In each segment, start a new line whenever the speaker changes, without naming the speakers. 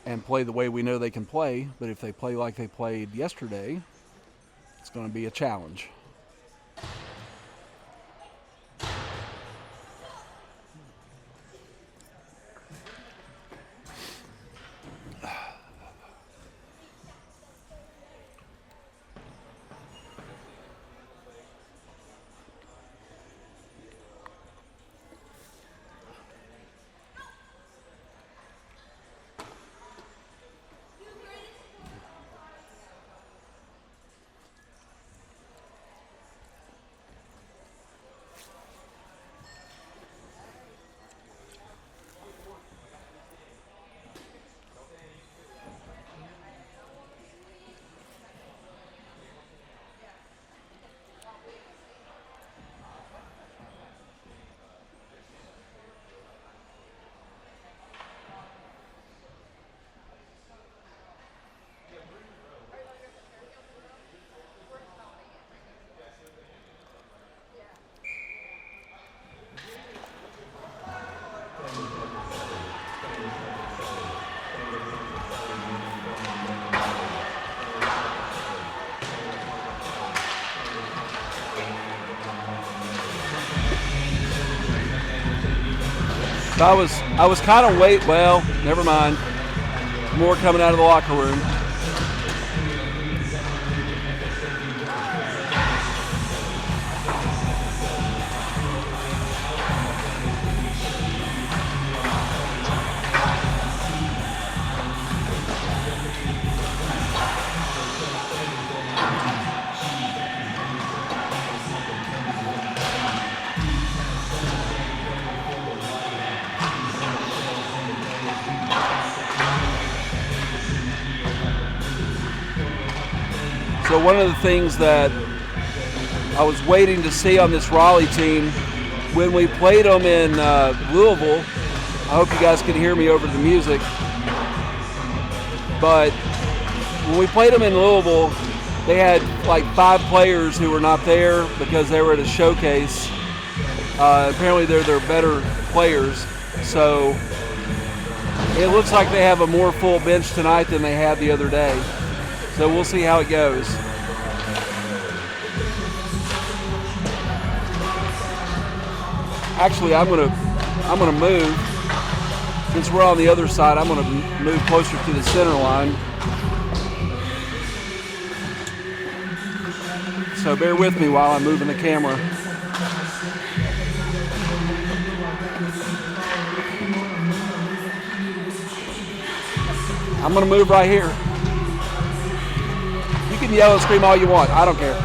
and play the way we know they can play. But if they play like they played yesterday, it's going to be a challenge. I was kind of well, never mind. More coming out of the locker room. So one of the things that I was waiting to see on this Raleigh team, when we played them in Louisville, I hope you guys can hear me over the music, but when we played them in Louisville, they had like 5 players who were not there because they were at a showcase. Apparently they're better players, so it looks like they have a more full bench tonight than they had the other day. So we'll see how it goes. Actually, I'm gonna move. Since we're on the other side, I'm gonna move closer to the center line. So bear with me while I'm moving the camera. I'm gonna move right here. You can yell and scream all you want. I don't care.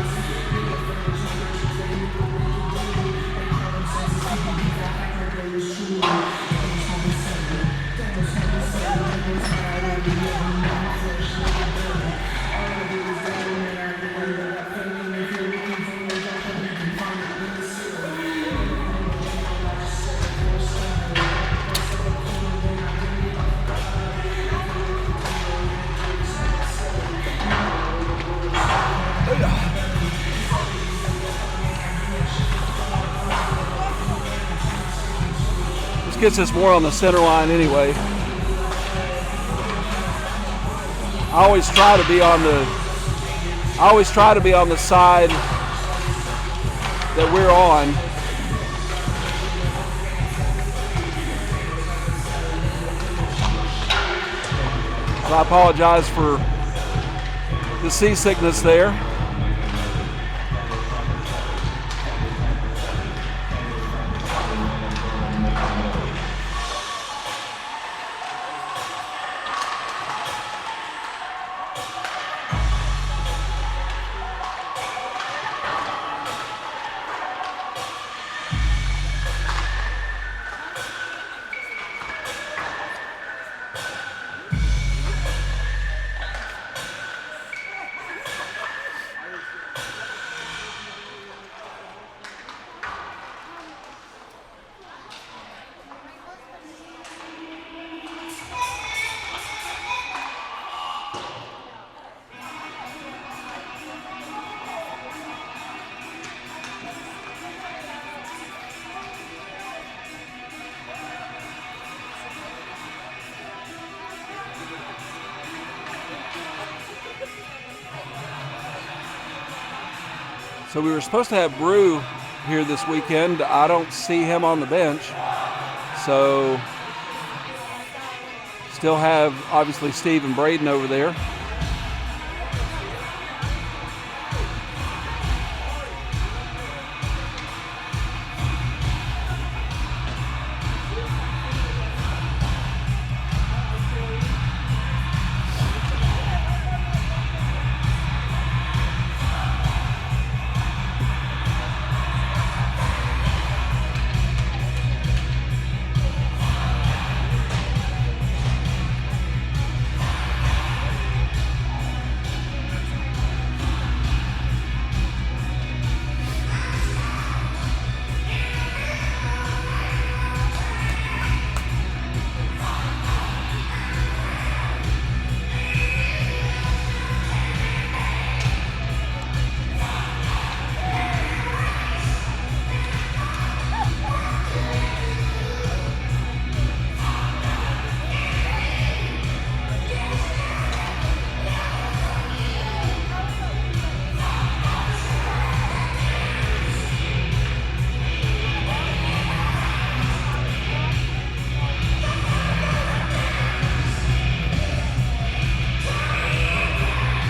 Gets us more on the center line anyway. I always try to be on the side that we're on. So I apologize for the seasickness there. So we were supposed to have Brew here this weekend. I don't see him on the bench. So still have, obviously, Steve and Braden over there.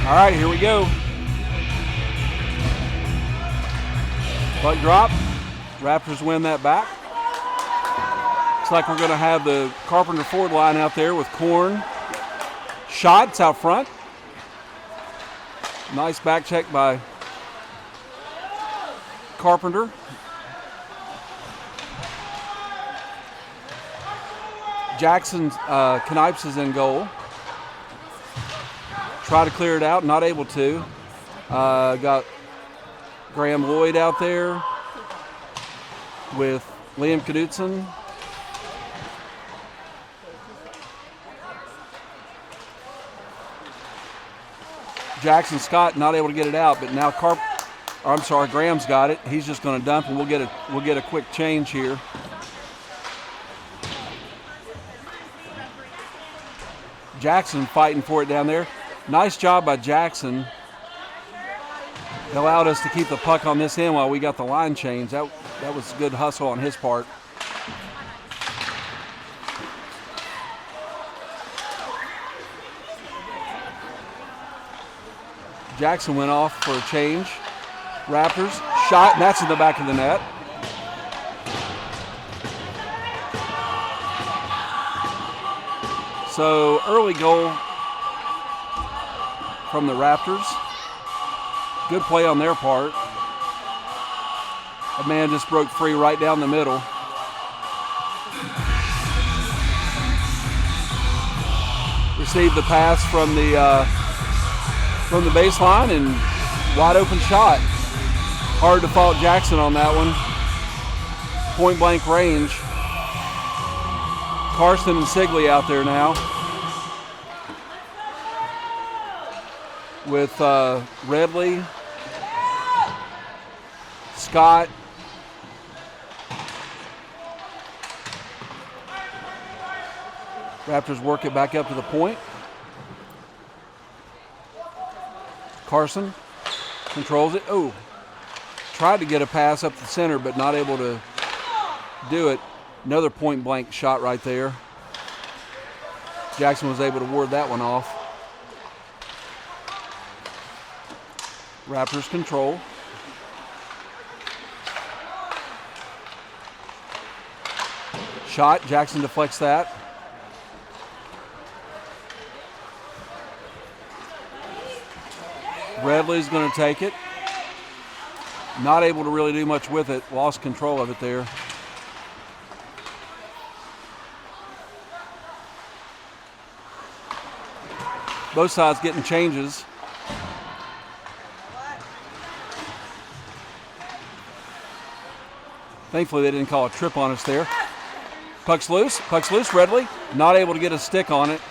All right, here we go. Puck drop. Raptors win that back. Looks like we're going to have the Carpenter forward line out there with Korn. Shots out front. Nice back check by Carpenter. Jackson Knipes is in goal. Try to clear it out, not able to. Got Graham Lloyd out there with Liam Knudsen. Jackson Scott not able to get it out, but now Graham's got it. He's just going to dump, and we'll get a quick change here. Jackson fighting for it down there. Nice job by Jackson. It allowed us to keep the puck on this end while we got the line change. That was good hustle on his part. Jackson went off for a change. Raptors shot, and that's in the back of the net. So early goal from the Raptors. Good play on their part. A man just broke free right down the middle. Received the pass from the baseline and wide open shot. Hard to fault Jackson on that one. Point blank range. Carson and Sigley out there now. With Redley, Scott, Raptors work it back up to the point. Carson controls it. Oh, tried to get a pass up the center, but not able to do it. Another point blank shot right there. Jackson was able to ward that one off. Raptors control. Shot, Jackson deflects that. Redley's going to take it. Not able to really do much with it. Lost control of it there. Both sides getting changes. Thankfully, they didn't call a trip on us there. Puck's loose. Redley not able to get a stick on it.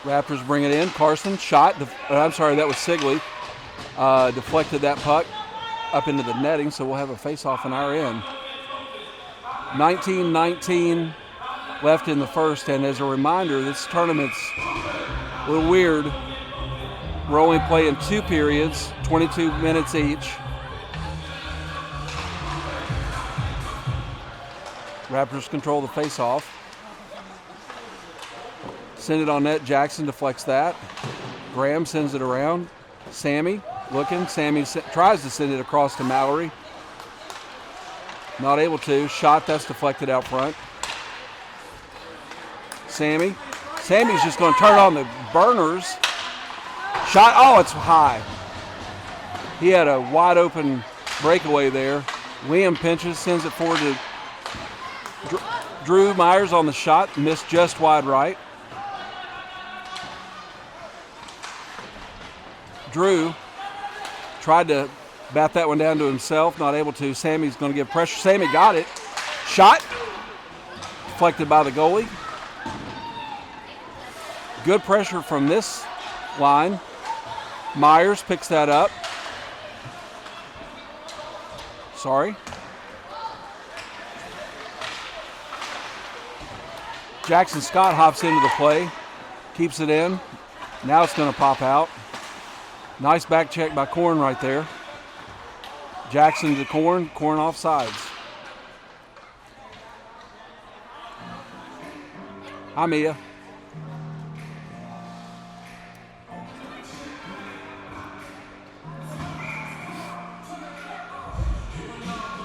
Raptors bring it in. Carson shot. I'm sorry, that was Sigley. Deflected that puck up into the netting, so we'll have a face-off on our end. 19-19 left in the first, and as a reminder, this tournament's a little weird. We're only playing 2 periods, 22 minutes each. Raptors control the face-off. Send it on net. Jackson deflects that. Graham sends it around. Sammy looking. Sammy tries to send it across to Mallory. Not able to. Shot that's deflected out front. Sammy's just going to turn on the burners. Shot. Oh, it's high. He had a wide open breakaway there. Liam pinches, sends it forward to Drew Myers on the shot. Missed just wide right. Drew tried to bat that one down to himself, not able to. Sammy's going to give pressure. Sammy got it. Shot. Deflected by the goalie. Good pressure from this line. Myers picks that up. Sorry. Jackson Scott hops into the play. Keeps it in. Now it's going to pop out. Nice back check by Korn right there. Jackson to Korn. Korn offsides. Hi, Mia.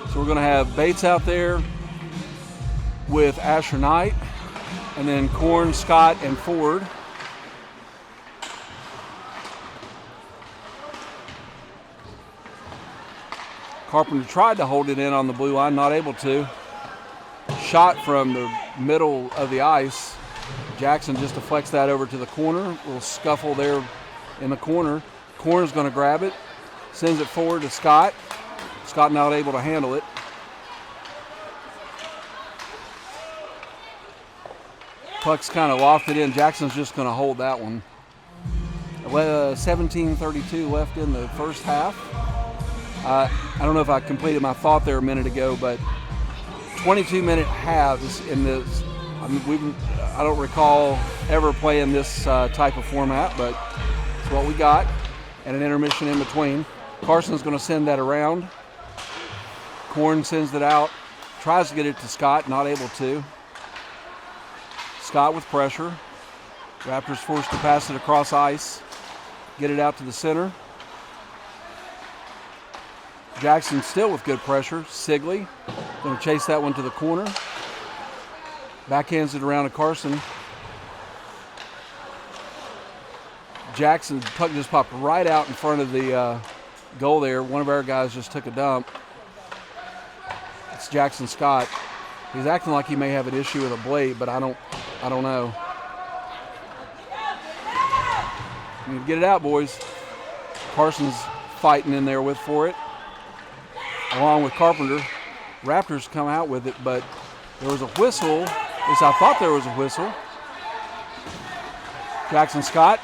So we're going to have Bates out there with Asher Knight, and then Korn, Scott, and Ford. Carpenter tried to hold it in on the blue line, not able to. Shot from the middle of the ice. Jackson just deflects that over to the corner. A little scuffle there in the corner. Korn's going to grab it, sends it forward to Scott. Scott not able to handle it. Puck's kind of lofted in. Jackson's just going to hold that one. 17:32 left in the first half. I don't know if I completed my thought there a minute ago, but 22-minute halves in this. I don't recall ever playing this type of format, but it's what we got, and an intermission in between. Carson's going to send that around. Korn sends it out, tries to get it to Scott, not able to. Scott with pressure. Raptors forced to pass it across ice, get it out to the center. Jackson still with good pressure. Sigley going to chase that one to the corner. Backhands it around to Carson. Jackson, puck just popped right out in front of the goal there. One of our guys just took a dump. It's Jackson Scott. He's acting like he may have an issue with a blade, but I don't know. You need to get it out, boys. Carson's fighting in there for it, along with Carpenter. Raptors come out with it, but there was a whistle. At least I thought there was a whistle. Jackson Scott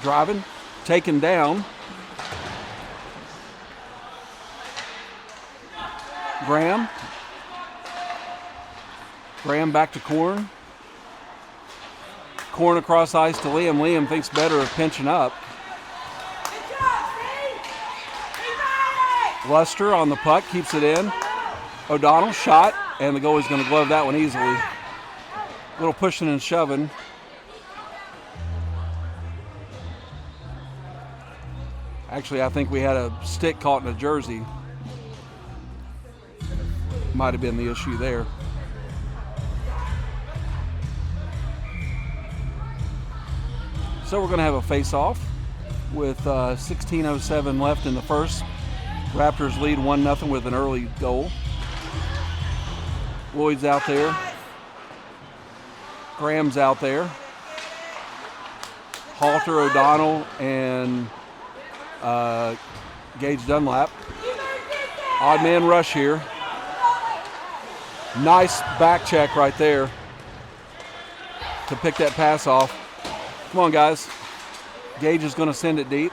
driving, taken down. Graham back to Korn. Korn across ice to Liam. Liam thinks better of pinching up. Luster on the puck, keeps it in. O'Donnell shot, and the goalie's going to glove that one easily. A little pushing and shoving. Actually, I think we had a stick caught in a jersey. Might have been the issue there. So we're going to have a face-off with 16:07 left in the first. Raptors lead 1-0 with an early goal. Lloyd's out there. Graham's out there. Halter, O'Donnell, and Gage Dunlap. Odd man rush here. Nice back check right there to pick that pass off. Come on, guys. Gage is going to send it deep.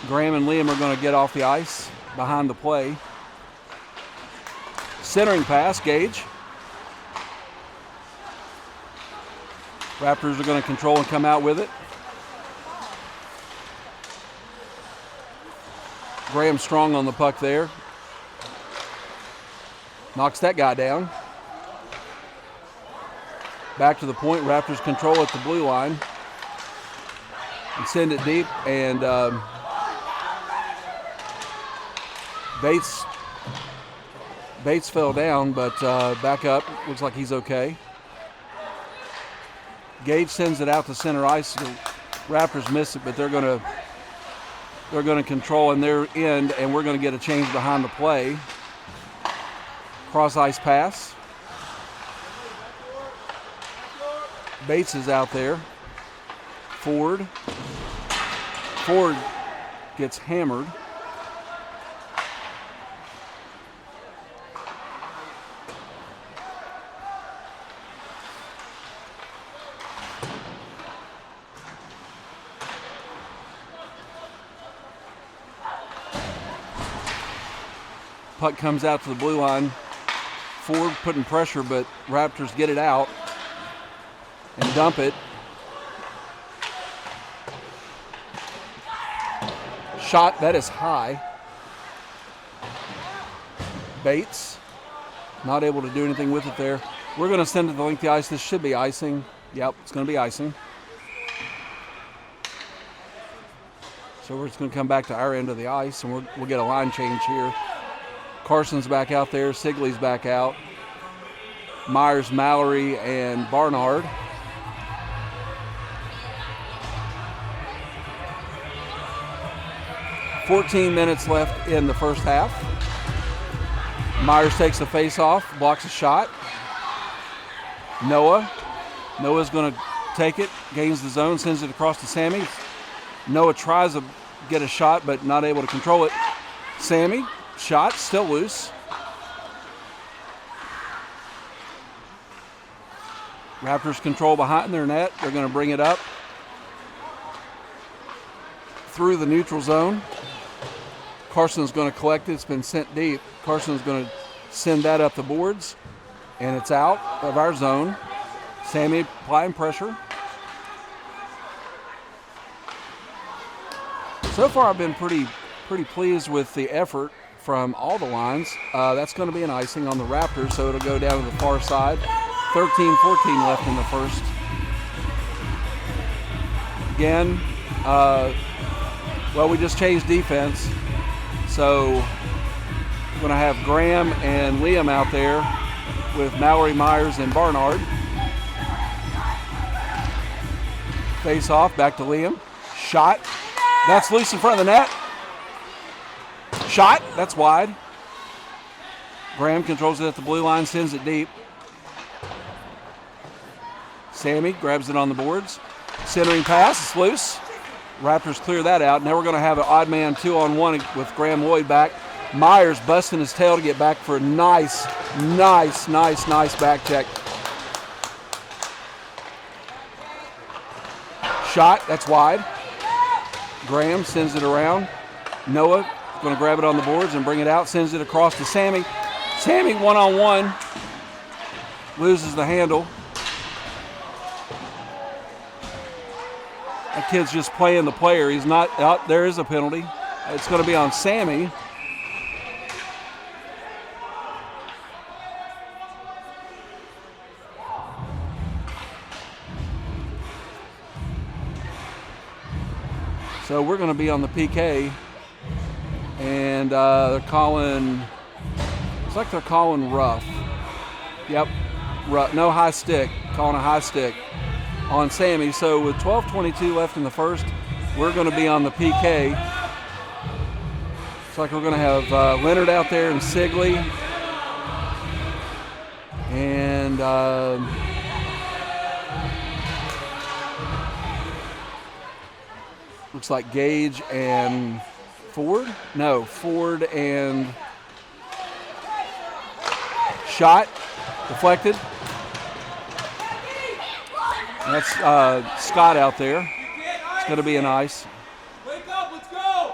Graham and Liam are going to get off the ice behind the play. Centering pass, Gage. Raptors are going to control and come out with it. Graham strong on the puck there. Knocks that guy down. Back to the point. Raptors control at the blue line. And send it deep. And Bates fell down, but back up. Looks like he's okay. Gage sends it out to center ice. The Raptors miss it, but they're going to control in their end, and we're going to get a change behind the play. Cross ice pass. Bates is out there. Ford gets hammered. Puck comes out to the blue line. Ford putting pressure, but Raptors get it out and dump it. Shot, that is high. Bates, not able to do anything with it there. We're going to send it to the length of the ice. This should be icing. Yep, it's going to be icing. So we're just going to come back to our end of the ice, and we'll get a line change here. Carson's back out there. Sigley's back out. Myers, Mallory, and Barnard. "14 minutes left in the first half. Myers takes the face-off, blocks a shot. Noah's going to take it, gains the zone, sends it across to Sammy. Noah tries to get a shot, but not able to control it. Sammy, shot, still loose. Raptors control behind their net. They're going to bring it up through the neutral zone. Carson's going to collect it. It's been sent deep. Carson's going to send that up the boards, and it's out of our zone. Sammy applying pressure. So far, I've been pretty pleased with the effort from all the lines. That's going to be an icing on the Raptors, so it'll go down to the far side. 13-14 left in the first. Again, we just changed defense. So we're going to have Graham and Liam out there with Mallory, Myers, and Barnard. Face off, back to Liam. Shot. That's loose in front of the net. Shot. That's wide. Graham controls it at the blue line, sends it deep. Sammy grabs it on the boards. Centering pass. It's loose. Raptors clear that out. Now we're going to have an odd man 2-on-1 with Graham Lloyd back. Myers busting his tail to get back for a nice back check. Shot. That's wide. Graham sends it around. Noah going to grab it on the boards and bring it out. Sends it across to Sammy. Sammy 1-on-1. Loses the handle. That kid's just playing the player. He's not out. There is a penalty. It's going to be on Sammy. So we're going to be on the PK, and they're calling. It's like they're calling rough. Yep, rough. No high stick. Calling a high stick on Sammy. So with 12:22 left in the first, we're going to be on the PK. It's like we're going to have Leonard out there and Sigley. And looks like Gage and Ford. No, Ford and shot. Deflected. That's Scott out there. It's going to be an ice.
Wake up, let's go!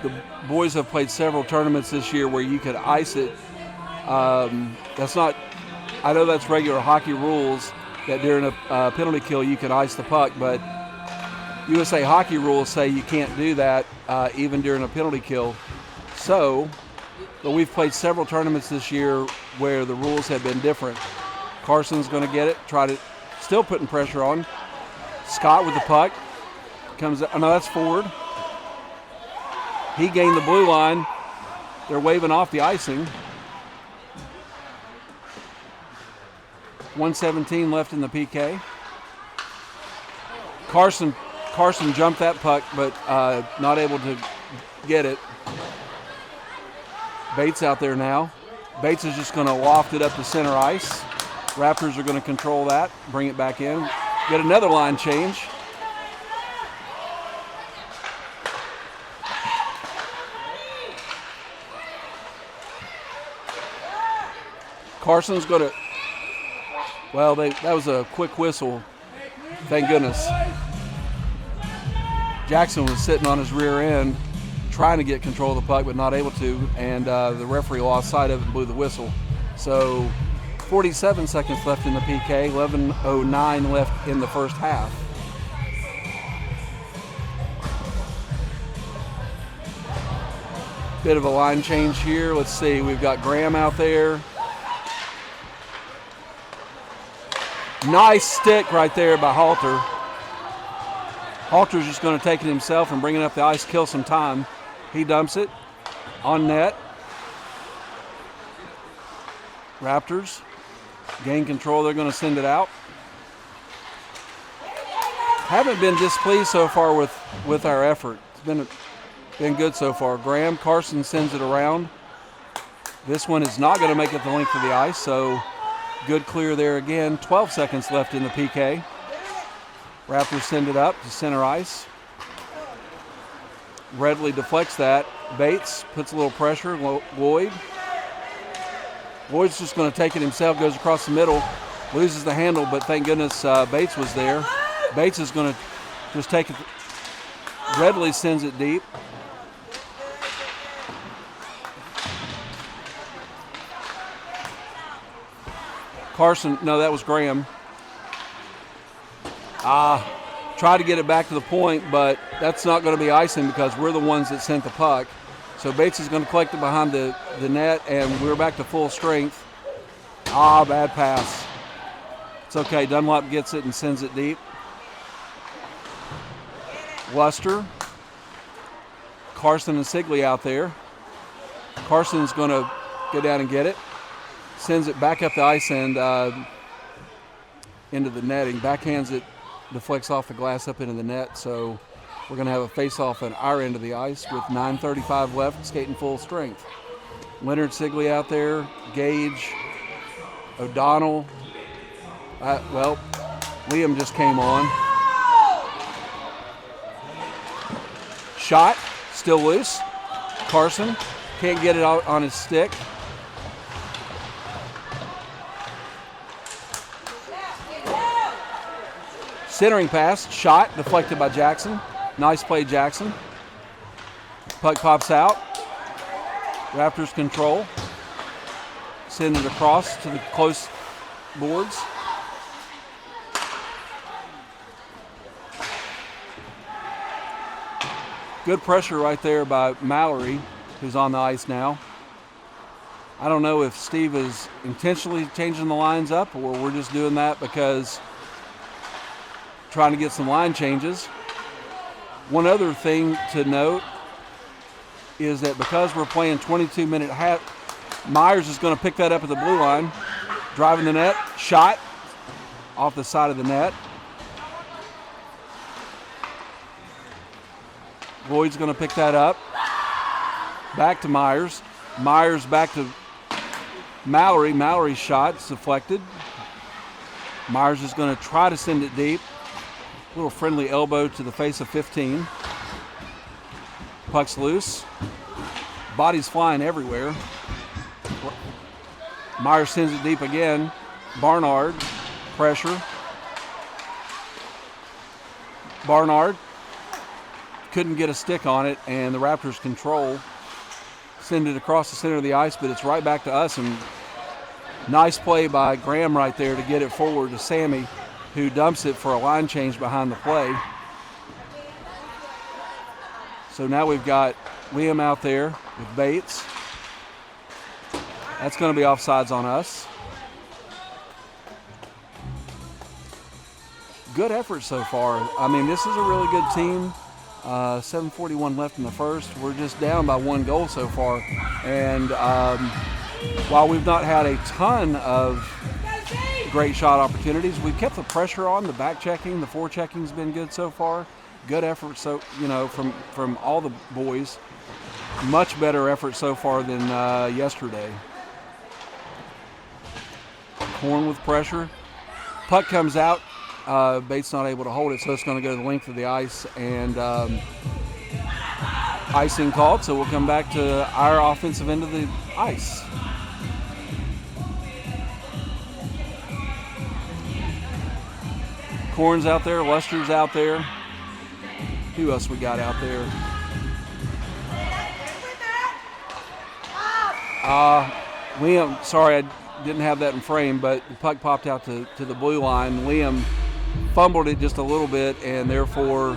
The boys have played several tournaments this year where you could ice it. That's not, I know that's regular hockey rules that during a penalty kill you can ice the puck, but USA hockey rules say you can't do that even during a penalty kill. So, but we've played several tournaments this year where the rules have been different. Carson's going to get it, still putting pressure on. Scott with the puck. No, that's forward. He gained the blue line. They're waving off the icing. 1:17 left in the PK. Carson jumped that puck, but not able to get it. Bates out there now. Bates is just going to loft it up to center ice. Raptors are going to control that, bring it back in. Get another line change. Carson's going to, that was a quick whistle. Thank goodness. Jackson was sitting on his rear end trying to get control of the puck, but not able to, and the referee lost sight of it and blew the whistle. So 47 seconds left in the PK, 11:09 left in the first half. Bit of a line change here. Let's see, we've got Graham out there. Nice stick right there by Halter. Halter's just going to take it himself and bring it up the ice, kill some time. He dumps it on net. Raptors gain control. They're going to send it out. Haven't been displeased so far with our effort. It's been good so far. Graham, Carson sends it around. This one is not going to make it the length of the ice, so good clear there again. 12 seconds left in the PK. Raptors send it up to center ice. Redley deflects that. Bates puts a little pressure. Lloyd's just going to take it himself, goes across the middle, loses the handle, but thank goodness Bates was there. Bates is going to just take it. Redley sends it deep. Carson, no, that was Graham. Tried to get it back to the point, but that's not going to be icing because we're the ones that sent the puck. So Bates is going to collect it behind the net, and we're back to full strength. Bad pass. It's okay. Dunlop gets it and sends it deep. Luster. Carson and Sigley out there. Carson's going to go down and get it. Sends it back up the ice and into the netting. Backhands it, deflects off the glass up into the net. So we're going to have a face-off on our end of the ice with 9:35 left, skating full strength. Leonard Sigley out there, Gage, O'Donnell. Liam just came on. Shot, still loose. Carson can't get it out on his stick. Centering pass, shot, deflected by Jackson. Nice play, Jackson. Puck pops out. Raptors control. Send it across to the close boards. Good pressure right there by Mallory, who's on the ice now. I don't know if Steve is intentionally changing the lines up or we're just doing that because trying to get some line changes. One other thing to note is that because we're playing 22-minute half, Myers is going to pick that up at the blue line, driving the net, shot off the side of the net. Lloyd's going to pick that up. Back to Myers. Myers back to Mallory. Mallory's shot's deflected. Myers is going to try to send it deep. Little friendly elbow to the face of 15. Puck's loose. Body's flying everywhere. Myers sends it deep again. Barnard, pressure. Barnard couldn't get a stick on it, and the Raptors control. Send it across the center of the ice, but it's right back to us. And nice play by Graham right there to get it forward to Sammy, who dumps it for a line change behind the play. So now we've got Liam out there with Bates. That's going to be offsides on us. Good effort so far. I mean, this is a really good team. 7:41 left in the first. We're just down by 1 goal so far. And while we've not had a ton of great shot opportunities, we've kept the pressure on. The back checking, the forechecking has been good so far. Good effort, so from all the boys. Much better effort so far than yesterday. Horn with pressure. Puck comes out. Bates not able to hold it, so it's going to go the length of the ice, and icing called, so we'll come back to our offensive end of the ice. Corn's out there, Luster's out there. Who else we got out there? Liam, sorry, I didn't have that in frame, but the puck popped out to the blue line. Liam fumbled it just a little bit, and therefore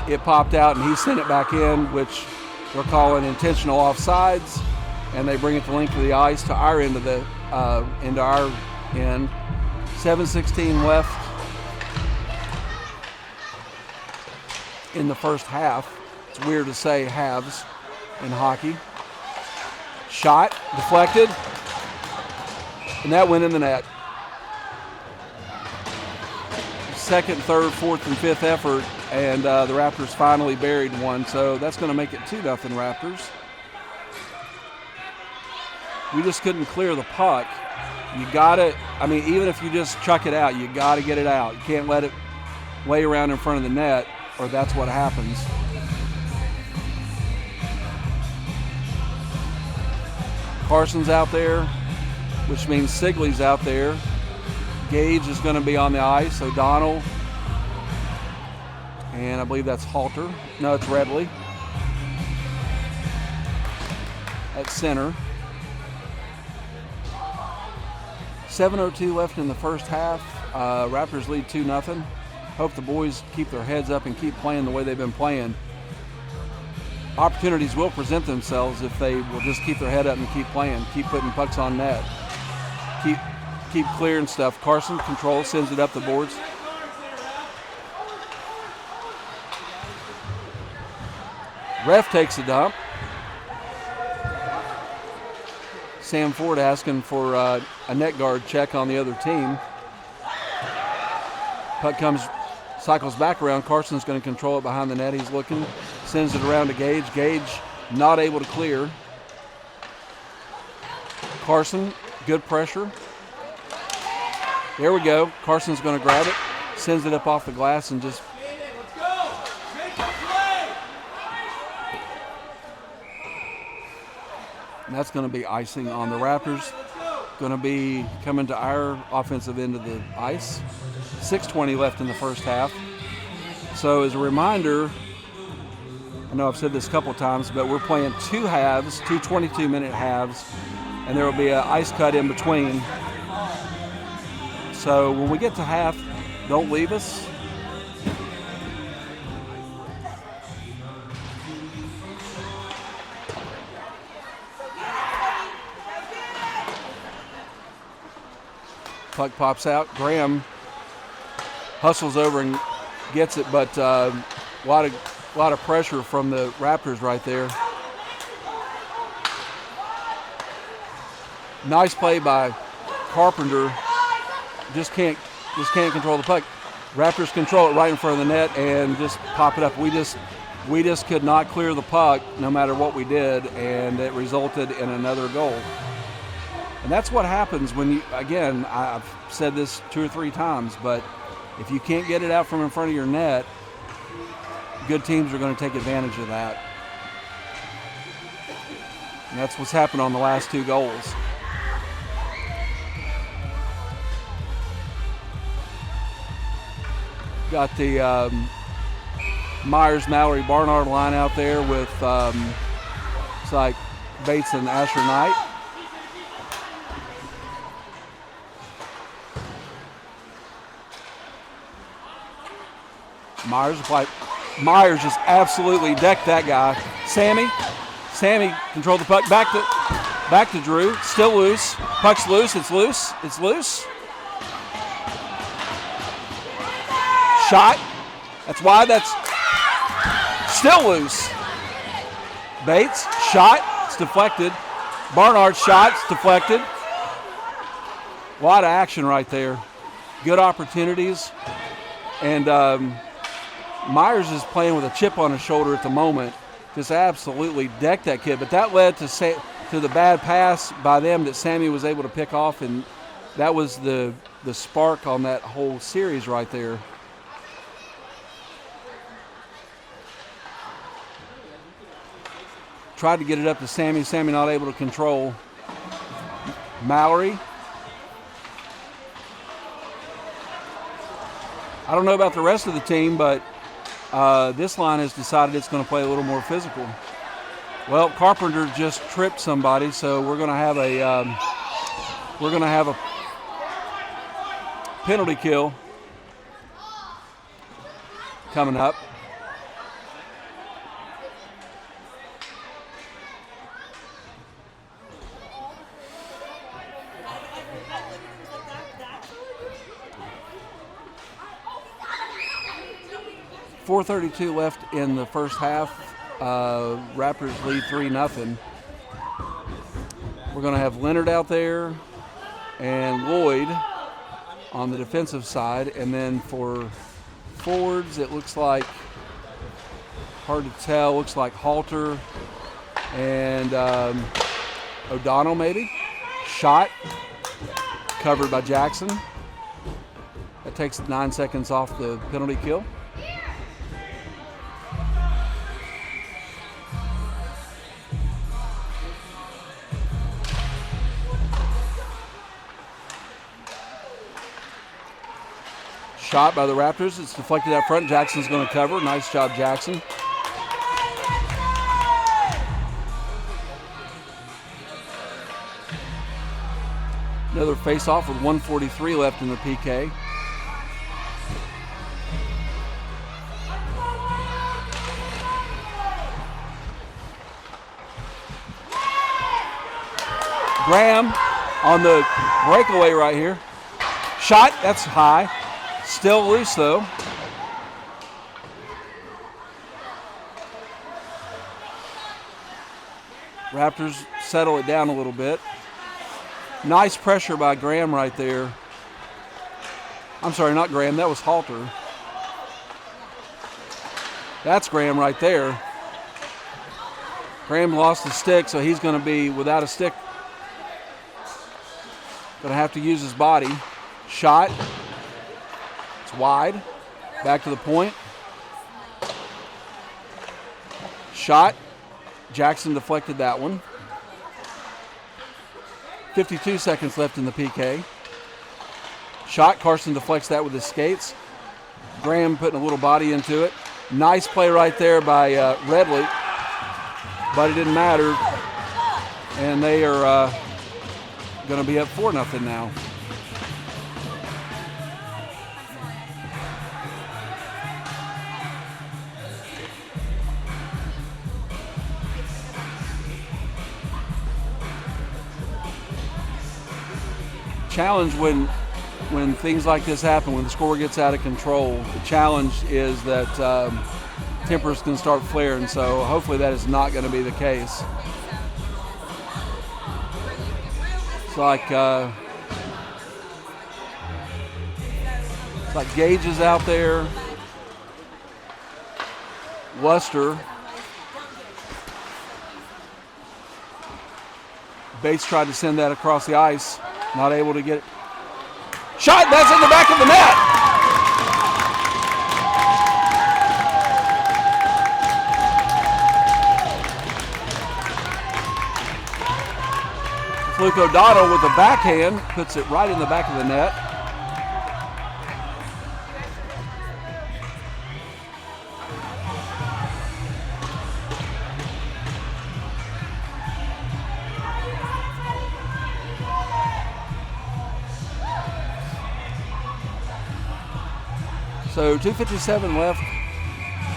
it popped out, and he sent it back in, which we're calling intentional offsides, and they bring it the length of the ice to our end of the into our end. 7:16 left in the first half. It's weird to say halves in hockey. Shot deflected, and that went in the net. Second, third, fourth, and fifth effort, and the Raptors finally buried one, so that's going to make it 2-0 Raptors. We just couldn't clear the puck. You got to, I mean, even if you just chuck it out, you got to get it out. You can't let it lay around in front of the net, or that's what happens. Carson's out there, which means Sigley's out there. Gage is going to be on the ice. O'Donnell, and I believe that's Halter. No, it's Redley at center. 7:02 left in the first half. Raptors lead 2-0. Hope the boys keep their heads up and keep playing the way they've been playing. Opportunities will present themselves if they will just keep their head up and keep playing, keep putting pucks on net, keep clearing stuff. Carson controls, sends it up the boards. Ref takes a dump. Sam Ford asking for a net guard check on the other team. Puck cycles back around. Carson's going to control it behind the net. He's looking, sends it around to Gage. Gage not able to clear. Carson, good pressure. There we go. Carson's going to grab it, sends it up off the glass, and just
Let's go. Make a play.
and that's going to be icing on the Raptors. Going to be coming to our offensive end of the ice. 6:20 left in the first half. So as a reminder, I know I've said this a couple times, but we're playing two halves, two 22-minute halves, and there will be an ice cut in between. So when we get to half, don't leave us. Puck pops out. Graham hustles over and gets it, but a lot of pressure from the Raptors right there. Nice play by Carpenter. Just can't control the puck. Raptors control it right in front of the net and just pop it up. We just could not clear the puck no matter what we did, and it resulted in another goal. And that's what happens when you, again, I've said this 2 or 3 times, but if you can't get it out from in front of your net, good teams are going to take advantage of that. And that's what's happened on the last 2 goals. Got the Myers, Mallory, Barnard line out there with it's like Bates and Asher Knight. Myers just absolutely decked that guy. Sammy controlled the puck back to Drew. Still loose. Puck's loose. It's loose. It's loose. Shot. That's wide. That's still loose. Bates shot. It's deflected. Barnard's shot. It's deflected. A lot of action right there. Good opportunities. And Myers is playing with a chip on his shoulder at the moment. Just absolutely decked that kid. But that led to the bad pass by them that Sammy was able to pick off, and that was the spark on that whole series right there. Tried to get it up to Sammy. Sammy not able to control. Mallory. I don't know about the rest of the team, but this line has decided it's going to play a little more physical. Well, Carpenter just tripped somebody, so we're going to have a penalty kill coming up. .432 left in the first half. Raptors lead 3-0. We're going to have Leonard out there and Lloyd on the defensive side. And then for forwards, it looks like, hard to tell, looks like Halter and O'Donnell maybe. Shot, covered by Jackson. That takes 9 seconds off the penalty kill. Shot by the Raptors. It's deflected out front. Jackson's going to cover. Nice job, Jackson. Another face-off with 1:43 left in the PK. Graham on the breakaway right here. Shot. That's high. Still loose, though. Raptors settle it down a little bit. Nice pressure by Graham right there. I'm sorry, not Graham. That was Halter. That's Graham right there. Graham lost his stick, so he's going to be without a stick. Going to have to use his body. Shot. Wide, back to the point. Shot. Jackson deflected that one. 52 seconds left in the PK. Shot. Carson deflects that with his skates. Graham putting a little body into it. Nice play right there by Redley, but it didn't matter. And they are going to be up 4-0 now. Challenge when things like this happen, when the score gets out of control, the challenge is that tempers can start flaring, so hopefully that is not going to be the case. It's like Gage is out there. Luster. Bates tried to send that across the ice. Not able to get it. Shot, that's in the back of the net. Luke O'Donnell with a backhand puts it right in the back of the net. So 2:57 left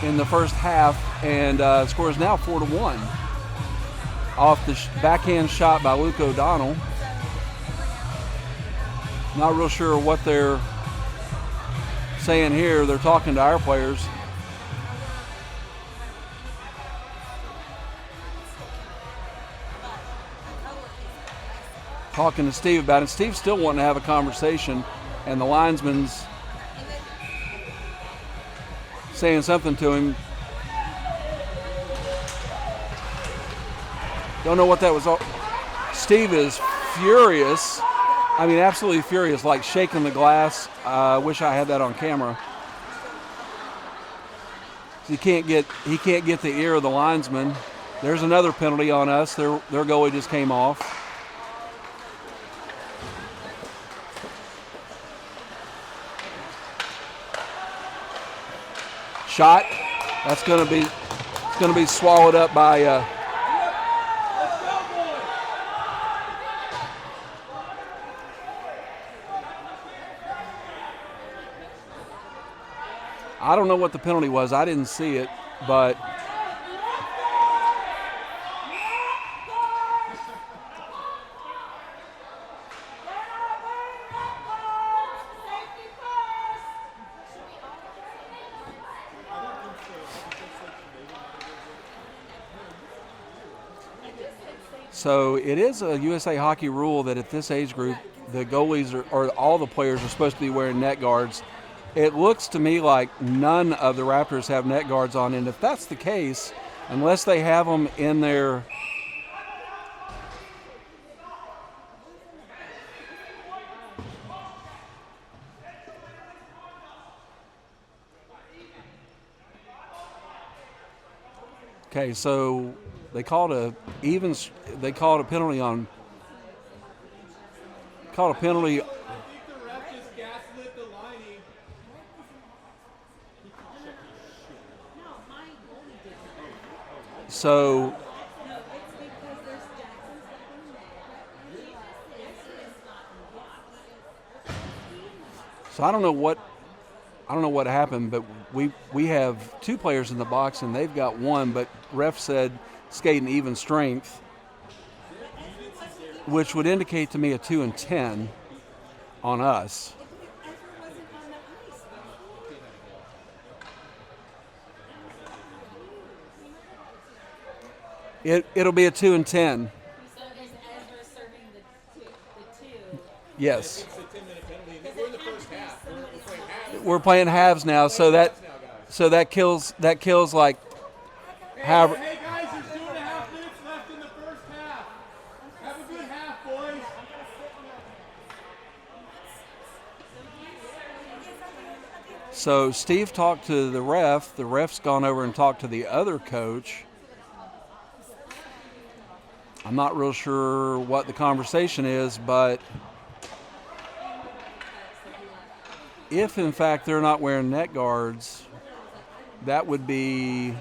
in the first half, and score is now 4-1 off the backhand shot by Luke O'Donnell. Not real sure what they're saying here. They're talking to our players. Talking to Steve about it. Steve's still wanting to have a conversation, and the linesman's saying something to him. Don't know what that was. Steve is furious. I mean, absolutely furious, like shaking the glass. I wish I had that on camera. He can't get the ear of the linesman. There's another penalty on us. Their goalie just came off. Shot. That's going to be swallowed up by. I don't know what the penalty was. I didn't see it, but so it is a USA Hockey rule that at this age group, the goalies or all the players are supposed to be wearing net guards. It looks to me like none of the Raptors have net guards on, and if that's the case, unless they have them in their okay, so they called a penalty on So I don't know what happened, but we have two players in the box and they've got one, but ref said skating even strength, which would indicate to me a 2 and 10 on us. It'll be a 2 and 10.
So is Ezra serving the two?
Yes.
It's a 10-minute penalty. We're in the first half.
We're playing halves now, so that kills like however.
Hey guys, there's 2.5 minutes left in the first half. Have a good half, boys.
So Steve talked to the ref. The ref's gone over and talked to the other coach. I'm not real sure what the conversation is, but if in fact they're not wearing net guards, that would be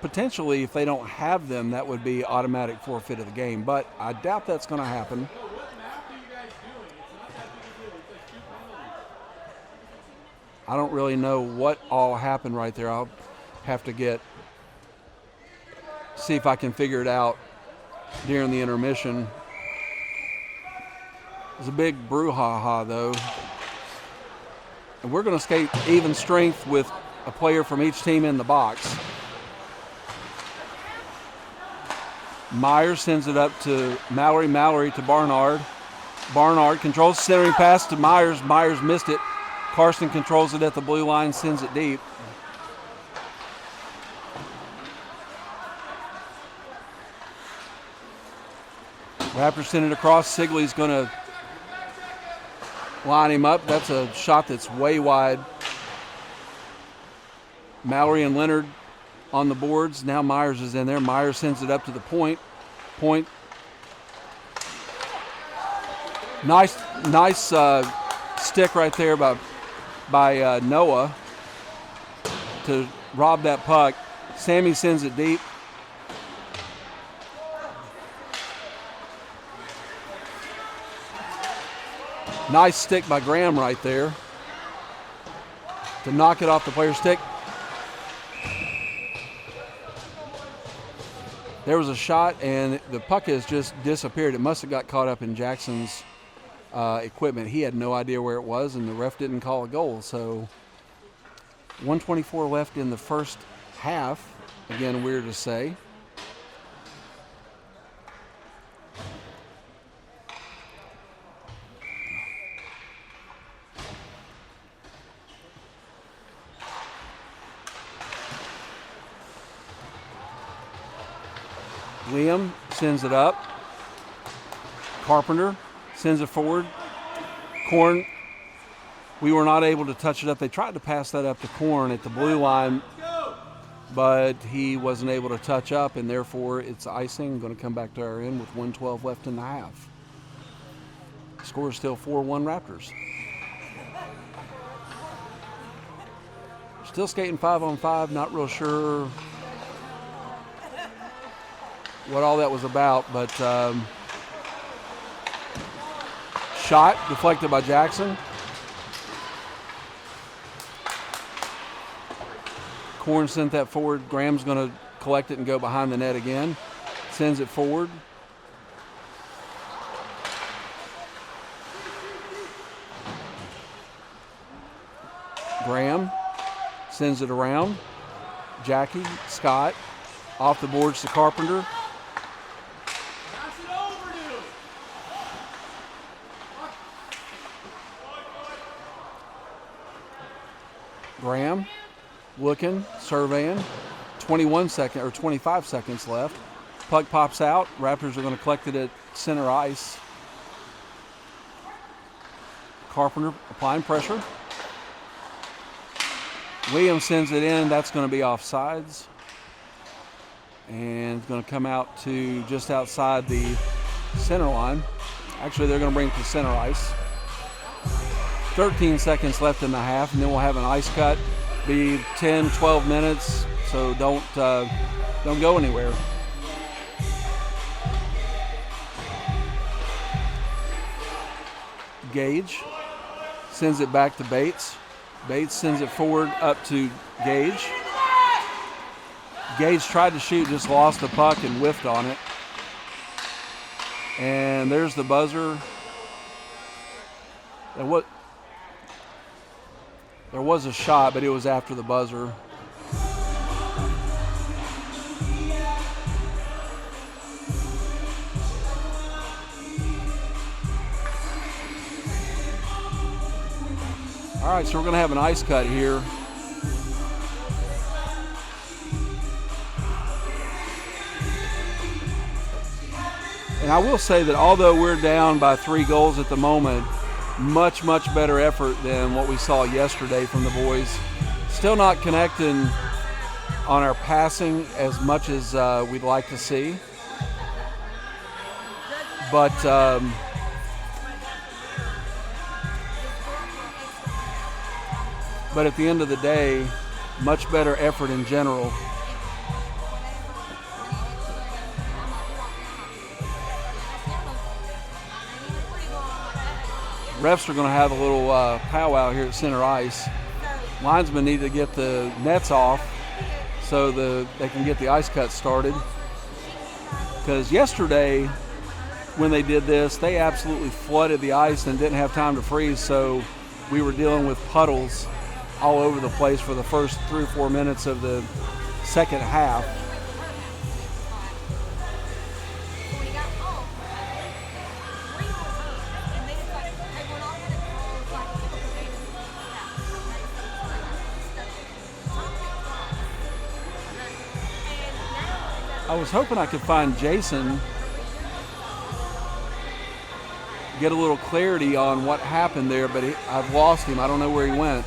potentially, if they don't have them, that would be automatic forfeit of the game. But I doubt that's going to happen. I don't really know what all happened right there. I'll have to see if I can figure it out during the intermission. It's a big brouhaha though. And we're going to skate even strength with a player from each team in the box. Myers sends it up to Mallory. Mallory to Barnard. Barnard controls the centering pass to Myers. Myers missed it. Carson controls it at the blue line, sends it deep. Raptors send it across. Sigley's going to line him up. That's a shot that's way wide. Mallory and Leonard on the boards. Now Myers is in there. Myers sends it up to the point. Nice stick right there by Noah to rob that puck. Sammy sends it deep. Nice stick by Graham right there to knock it off the player's stick. There was a shot, and the puck has just disappeared. It must have got caught up in Jackson's equipment. He had no idea where it was, and the ref didn't call a goal. So 1:24 left in the first half. Again, weird to say. Liam sends it up. Carpenter sends it forward. Korn, we were not able to touch it up. They tried to pass that up to Korn at the blue line, but he wasn't able to touch up, and therefore it's icing. Going to come back to our end with 1:12 left in the half. Score is still 4-1 Raptors. Still skating 5-on-5, not real sure what all that was about, but shot deflected by Jackson. Korn sent that forward. Graham's going to collect it and go behind the net again. Sends it forward. Graham sends it around. Jackie, Scott, off the boards to Carpenter.
Pass it over, dude.
Graham looking, surveying. 25 seconds left. Puck pops out. Raptors are going to collect it at center ice. Carpenter applying pressure. Williams sends it in. That's going to be offsides. And it's going to come out to just outside the center line. Actually, they're going to bring it to center ice. 13 seconds left in the half, and then we'll have an ice cut. Be 10, 12 minutes, so don't go anywhere. Gage sends it back to Bates. Bates sends it forward up to Gage. Gage tried to shoot, just lost the puck and whiffed on it. And there's the buzzer. There was a shot, but it was after the buzzer. All right, so we're going to have an ice cut here. And I will say that although we're down by 3 goals at the moment, much, much better effort than what we saw yesterday from the boys. Still not connecting on our passing as much as we'd like to see. But at the end of the day, much better effort in general. Refs are going to have a little powwow here at center ice. Linesmen need to get the nets off so they can get the ice cut started. Because yesterday, when they did this, they absolutely flooded the ice and didn't have time to freeze, so we were dealing with puddles all over the place for the first 3 or 4 minutes of the second half. I was hoping I could find Jason, get a little clarity on what happened there, but I've lost him. I don't know where he went.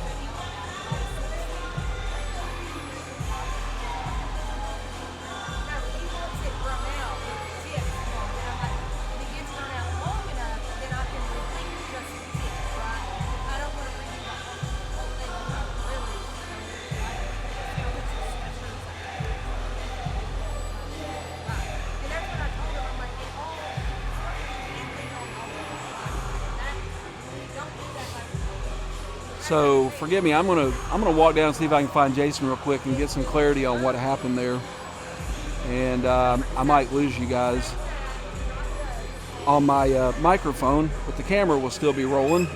So forgive me, I'm gonna walk down and see if I can find Jason real quick and get some clarity on what happened there. and I might lose you guys on my microphone, but the camera will still be rolling.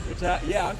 What's that? Yeah.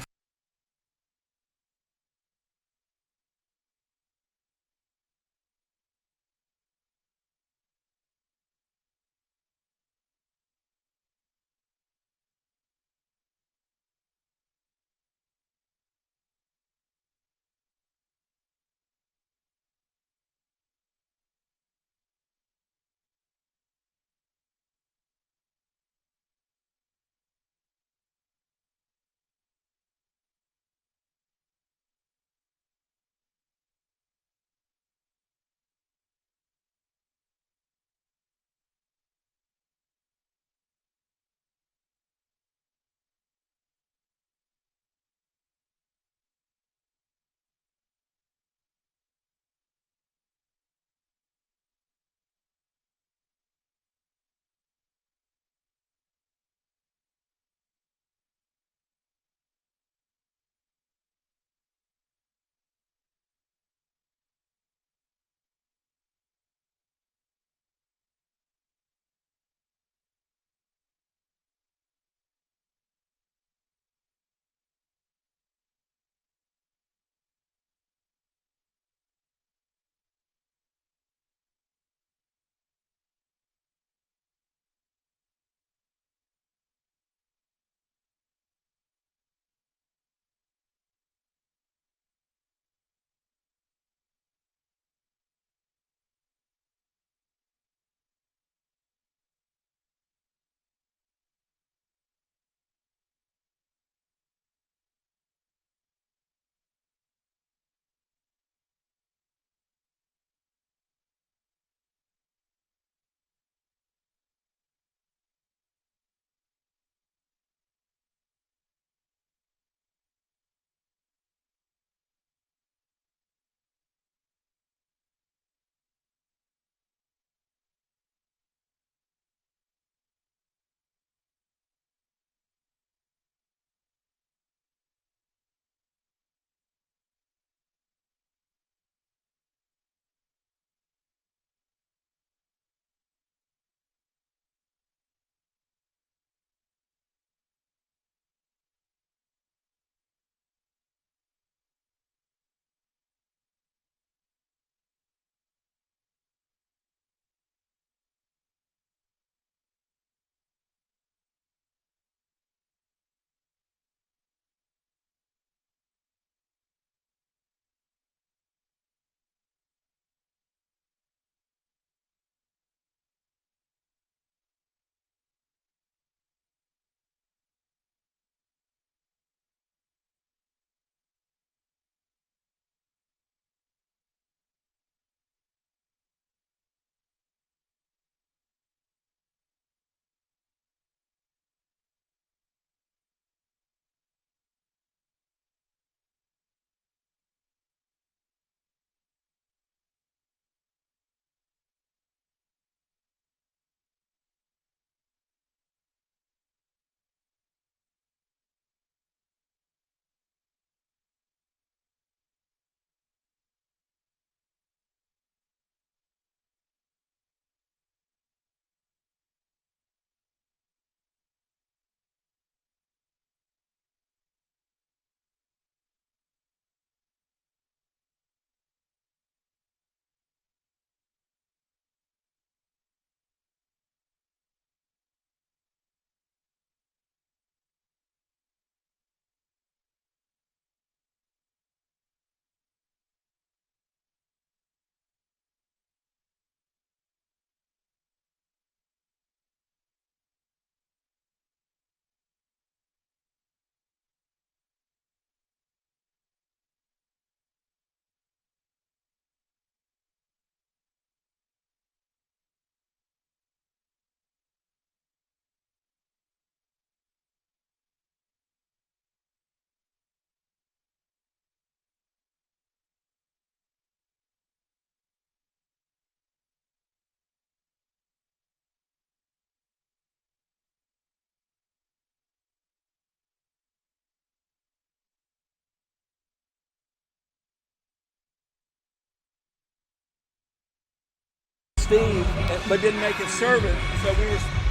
Steve, but didn't make it serve it. So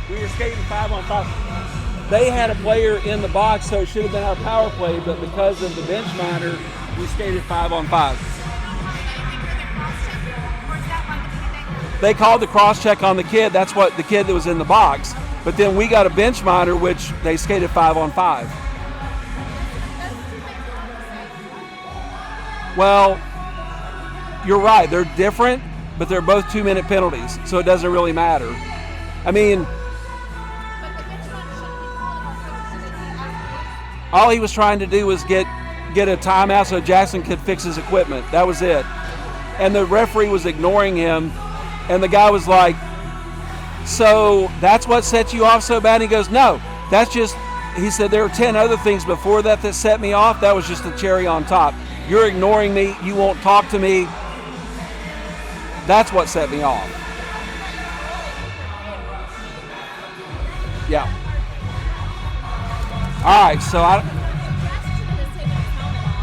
we were skating 5-on-5. They had a player in the box, so it should have been our power play. But because of the bench minor, we skated 5-on-5. They called the cross check on the kid. That's what the kid that was in the box. But then we got a bench minor, which they skated 5-on-5. Well, you're right. They're different, but they're both 2-minute penalties, so it doesn't really matter. I mean, all he was trying to do was get a timeout so Jackson could fix his equipment. That was it. And the referee was ignoring him, and the guy was like, so that's what set you off so bad? And he goes, no, that's just, he said there were 10 other things before that set me off. That was just the cherry on top. You're ignoring me. You won't talk to me. That's what set me off. Yeah. All right, so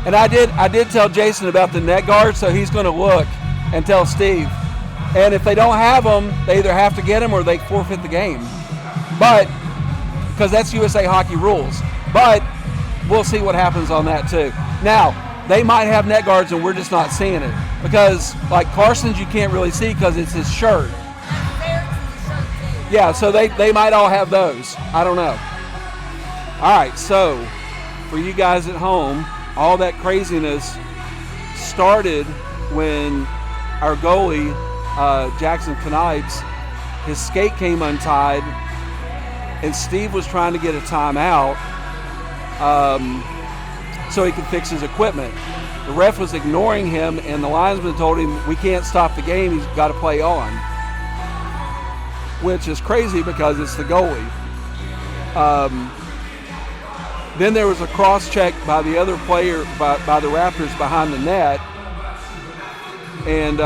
I did tell Jason about the net guard, so he's going to look and tell Steve. And if they don't have them, they either have to get them or they forfeit the game. But because that's USA hockey rules. But we'll see what happens on that too. Now, they might have net guards and we're just not seeing it. Because like Carson's you can't really see because it's his shirt. Yeah, so they might all have those. I don't know. All right, so for you guys at home, all that craziness started when our goalie, Jackson Knipes, his skate came untied and Steve was trying to get a timeout so he could fix his equipment. The ref was ignoring him and the linesman told him, we can't stop the game, he's got to play on. Which is crazy because it's the goalie. Then there was a cross check by the other player, by the Raptors behind the net. And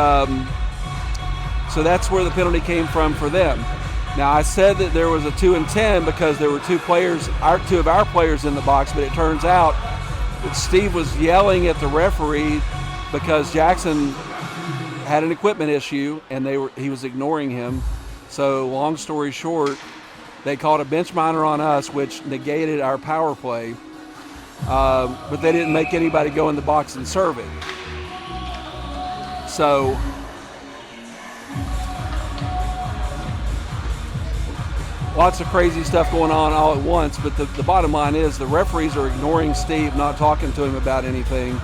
so that's where the penalty came from for them. Now I said that there was a 2 and 10 because there were two of our players in the box, but it turns out that Steve was yelling at the referee because Jackson had an equipment issue and he was ignoring him. So long story short, they called a bench minor on us, which negated our power play, but they didn't make anybody go in the box and serve it. So lots of crazy stuff going on all at once, but the bottom line is the referees are ignoring Steve, not talking to him about anything,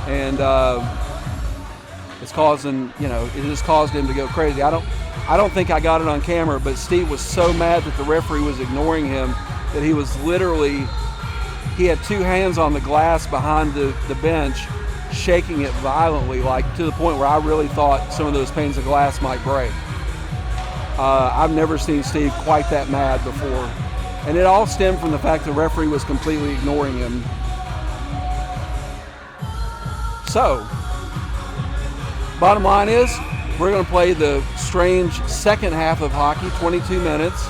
and it's causing, it just caused him to go crazy. I don't think I got it on camera, but Steve was so mad that the referee was ignoring him that he was literally, he had two hands on the glass behind the bench, shaking it violently, like to the point where I really thought some of those panes of glass might break. I've never seen Steve quite that mad before. And it all stemmed from the fact the referee was completely ignoring him. So, bottom line is, we're going to play the strange second half of hockey, 22 minutes.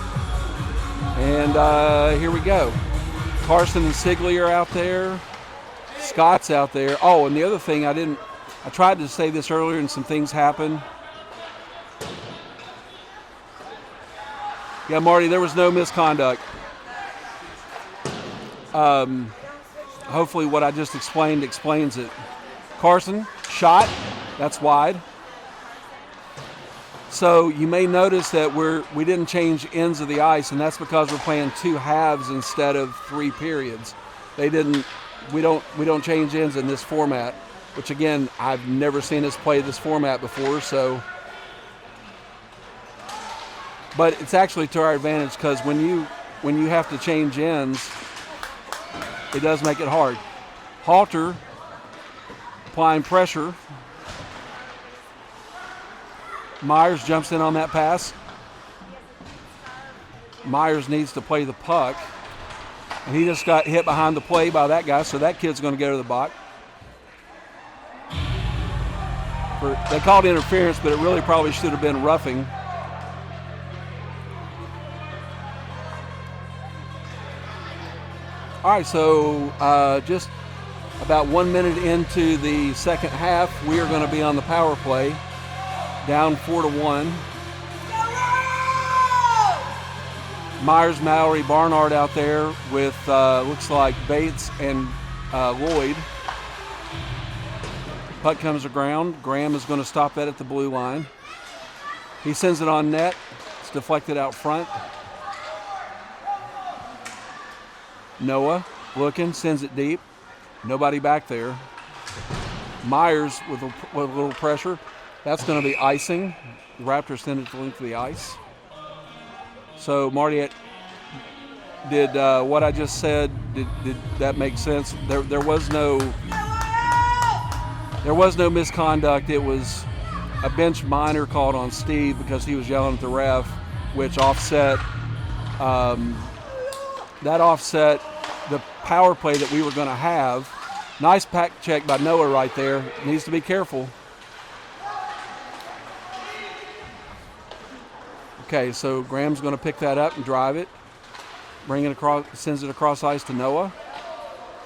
And here we go. Carson and Sigley are out there. Scott's out there. Oh, and the other thing I tried to say this earlier and some things happened. Yeah, Marty, there was no misconduct. Hopefully what I just explained explains it. Carson, shot. That's wide. So you may notice that we didn't change ends of the ice, and that's because we're playing two halves instead of three periods. We don't change ends in this format, which again, I've never seen us play this format before, so. But it's actually to our advantage because when you have to change ends, it does make it hard. Halter applying pressure. Myers jumps in on that pass. Myers needs to play the puck. And he just got hit behind the play by that guy, so that kid's going to go to the box. They called interference, but it really probably should have been roughing. All right, so just about 1 minute into the second half, we are going to be on the power play, down 4-1. Myers, Mallory, Barnard out there with looks like Bates and Lloyd. Puck comes to ground. Graham is going to stop that at the blue line. He sends it on net. It's deflected out front. Noah looking, sends it deep. Nobody back there. Myers with a little pressure. That's going to be icing. The Raptors send it to the length of the ice. So, Marty, did what I just said, did that make sense? There was no misconduct. It was a bench minor called on Steve because he was yelling at the ref, which offset the power play that we were going to have. Nice pack check by Noah right there. Needs to be careful. Okay, so Graham's going to pick that up and drive it. Bring it across, sends it across ice to Noah.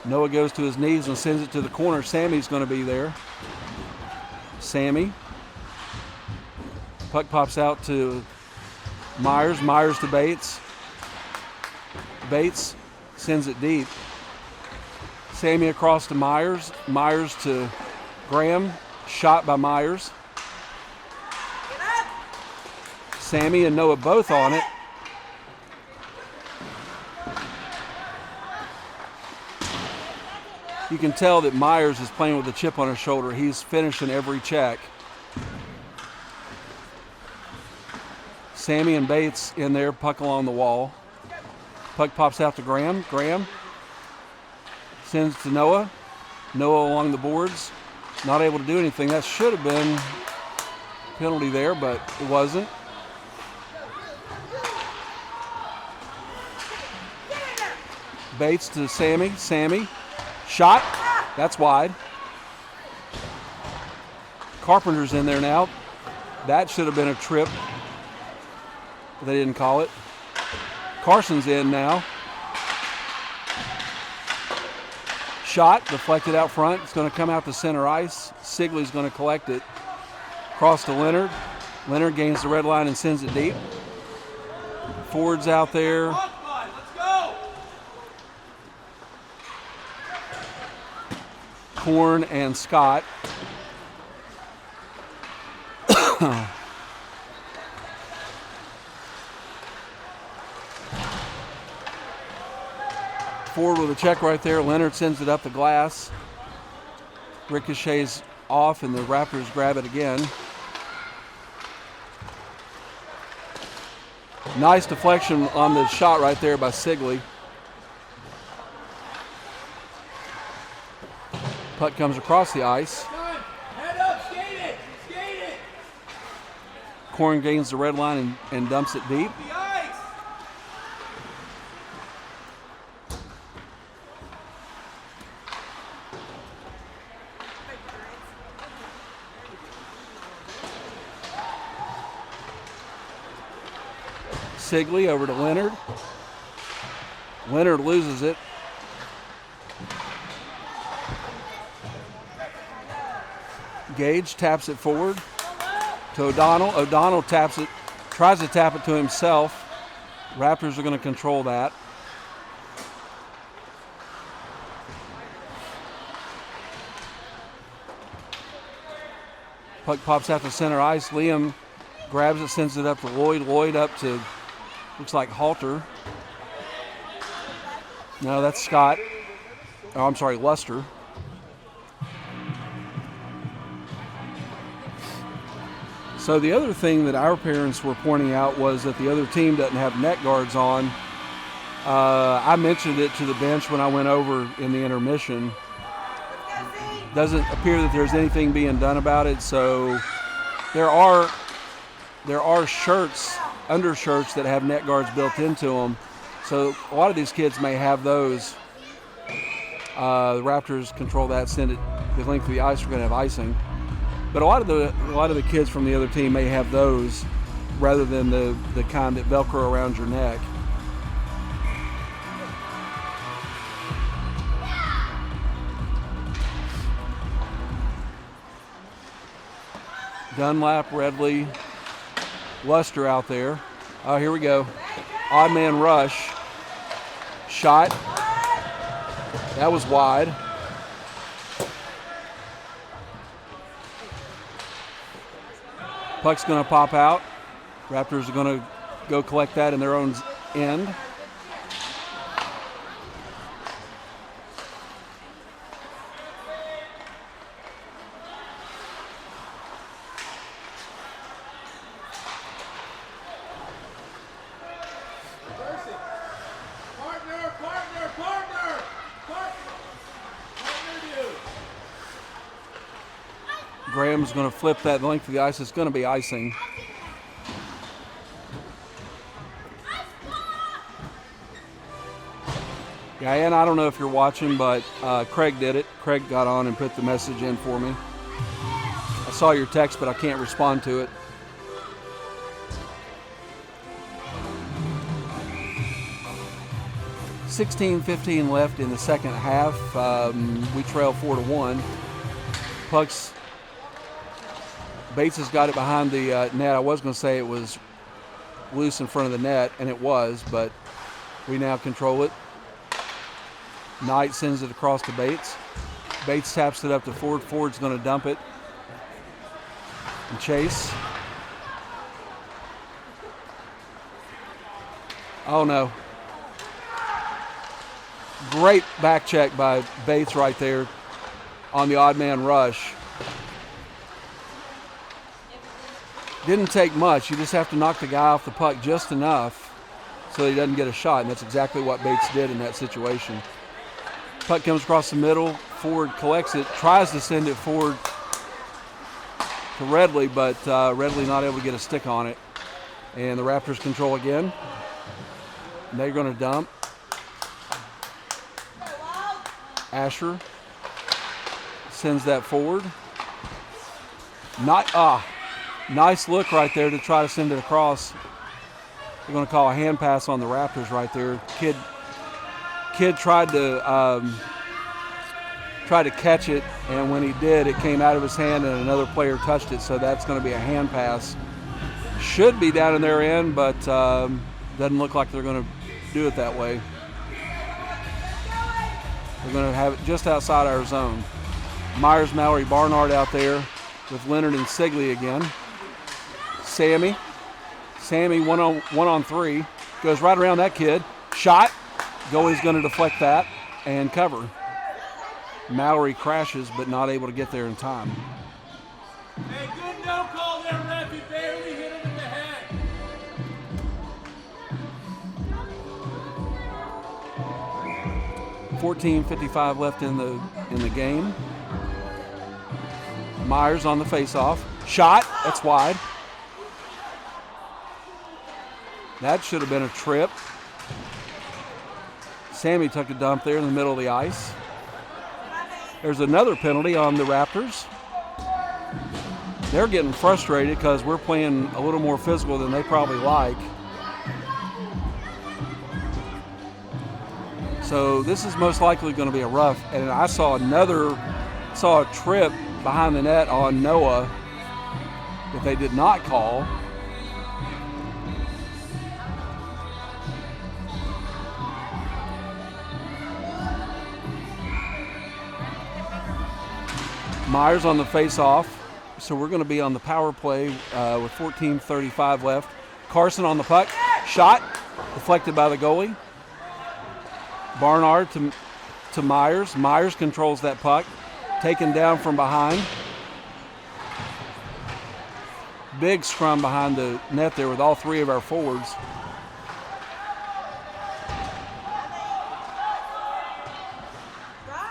Noah goes to his knees and sends it to the corner. Sammy's going to be there. Sammy. Puck pops out to Myers. Myers to Bates. Bates sends it deep. Sammy across to Myers. Myers to Graham. Shot by Myers. Sammy and Noah both on it. You can tell that Myers is playing with a chip on his shoulder. He's finishing every check. Sammy and Bates in there, puck along the wall. Puck pops out to Graham. Graham sends to Noah. Noah along the boards. Not able to do anything. That should have been a penalty there, but it wasn't. Bates to Sammy. Sammy. Shot. That's wide. Carpenter's in there now. That should have been a trip. They didn't call it. Carson's in now. Shot. Deflected out front. It's going to come out to center ice. Sigley's going to collect it. Cross to Leonard. Leonard gains the red line and sends it deep. Ford's out there. Horn and Scott. Ford with a check right there. Leonard sends it up the glass. Ricochets off and the Raptors grab it again. Nice deflection on the shot right there by Sigley. Puck comes across the ice.
Head up, skate it! Skate it!
Corn gains the red line and dumps it deep.
The ice!
Sigley over to Leonard. Leonard loses it. Gage taps it forward to O'Donnell. O'Donnell taps it, tries to tap it to himself. Raptors are going to control that. Puck pops out to center ice. Liam grabs it, sends it up to Lloyd. Lloyd up to, looks like Halter. No, that's Scott. Oh, I'm sorry, Luster. So the other thing that our parents were pointing out was that the other team doesn't have net guards on. I mentioned it to the bench when I went over in the intermission. Doesn't appear that there's anything being done about it. So there are shirts, undershirts that have net guards built into them. So a lot of these kids may have those. The Raptors control that, send it the length of the ice. We're going to have icing. But a lot of the kids from the other team may have those rather than the kind that Velcro around your neck. Dunlap, Redley, Luster out there. Oh, here we go. Odd man rush. Shot. That was wide. Puck's going to pop out. Raptors are going to go collect that in their own end. Graham's going to flip that length of the ice. It's going to be icing. Yeah, and I don't know if you're watching, but Craig did it. Craig got on and put the message in for me. I saw your text, but I can't respond to it. $16:15 left in the second half. We trail 4-1. Pucks. Bates has got it behind the net. I was going to say it was loose in front of the net, and it was, but we now control it. Knight sends it across to Bates. Bates taps it up to Ford. Ford's going to dump it. And Chase. Oh, no. Great back check by Bates right there on the odd man rush. Didn't take much. You just have to knock the guy off the puck just enough so he doesn't get a shot, and that's exactly what Bates did in that situation. Puck comes across the middle. Ford collects it, tries to send it forward to Redley, but Redley not able to get a stick on it. And the Raptors control again. And they're going to dump. Asher sends that forward. Nice look right there to try to send it across. We're going to call a hand pass on the Raptors right there. Kid tried to catch it, and when he did, it came out of his hand and another player touched it, so that's going to be a hand pass. Should be down in their end, but doesn't look like they're going to do it that way. They're going to have it just outside our zone. Myers, Mallory, Barnard out there with Leonard and Sigley again. Sammy one on three, goes right around that kid. Shot. Goalie's going to deflect that and cover. Mallory crashes, but not able to get there in time.
Hey, good no call there, ref. He barely hit him in the head.
$14:55 left in the game. Myers on the faceoff. Shot. That's wide. That should have been a trip. Sammy took a dump there in the middle of the ice. There's another penalty on the Raptors. They're getting frustrated because we're playing a little more physical than they probably like. So this is most likely going to be a rough. And I saw a trip behind the net on Noah that they did not call. Myers on the face-off, so we're going to be on the power play with 14:35 left. Carson on the puck, shot, deflected by the goalie. Barnard to Myers. Myers controls that puck, taken down from behind. Big scrum behind the net there with all three of our forwards.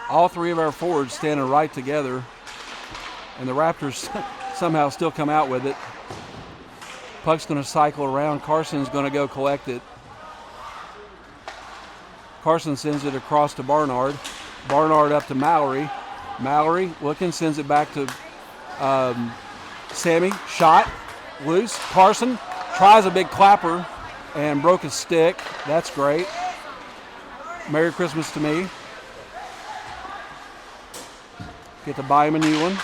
All three of our forwards standing right together. And the Raptors somehow still come out with it. Puck's going to cycle around. Carson's going to go collect it. Carson sends it across to Barnard. Barnard up to Mallory. Mallory looking, sends it back to Sammy. Shot, loose. Carson tries a big clapper and broke his stick. That's great. Merry Christmas to me. Get to buy him a new one.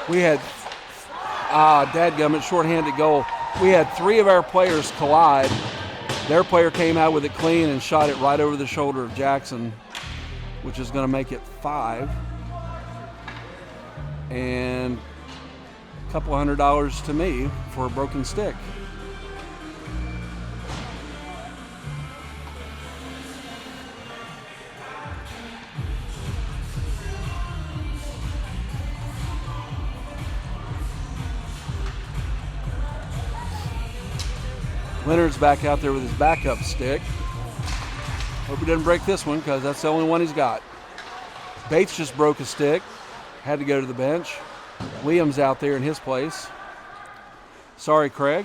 We had, dadgummit, shorthanded goal. We had 3 of our players collide. Their player came out with it clean and shot it right over the shoulder of Jackson, which is going to make it 5. And a couple $100 to me for a broken stick. Leonard's back out there with his backup stick. Hope he doesn't break this one because that's the only one he's got. Bates just broke a stick. Had to go to the bench. Liam's out there in his place. Sorry, Craig.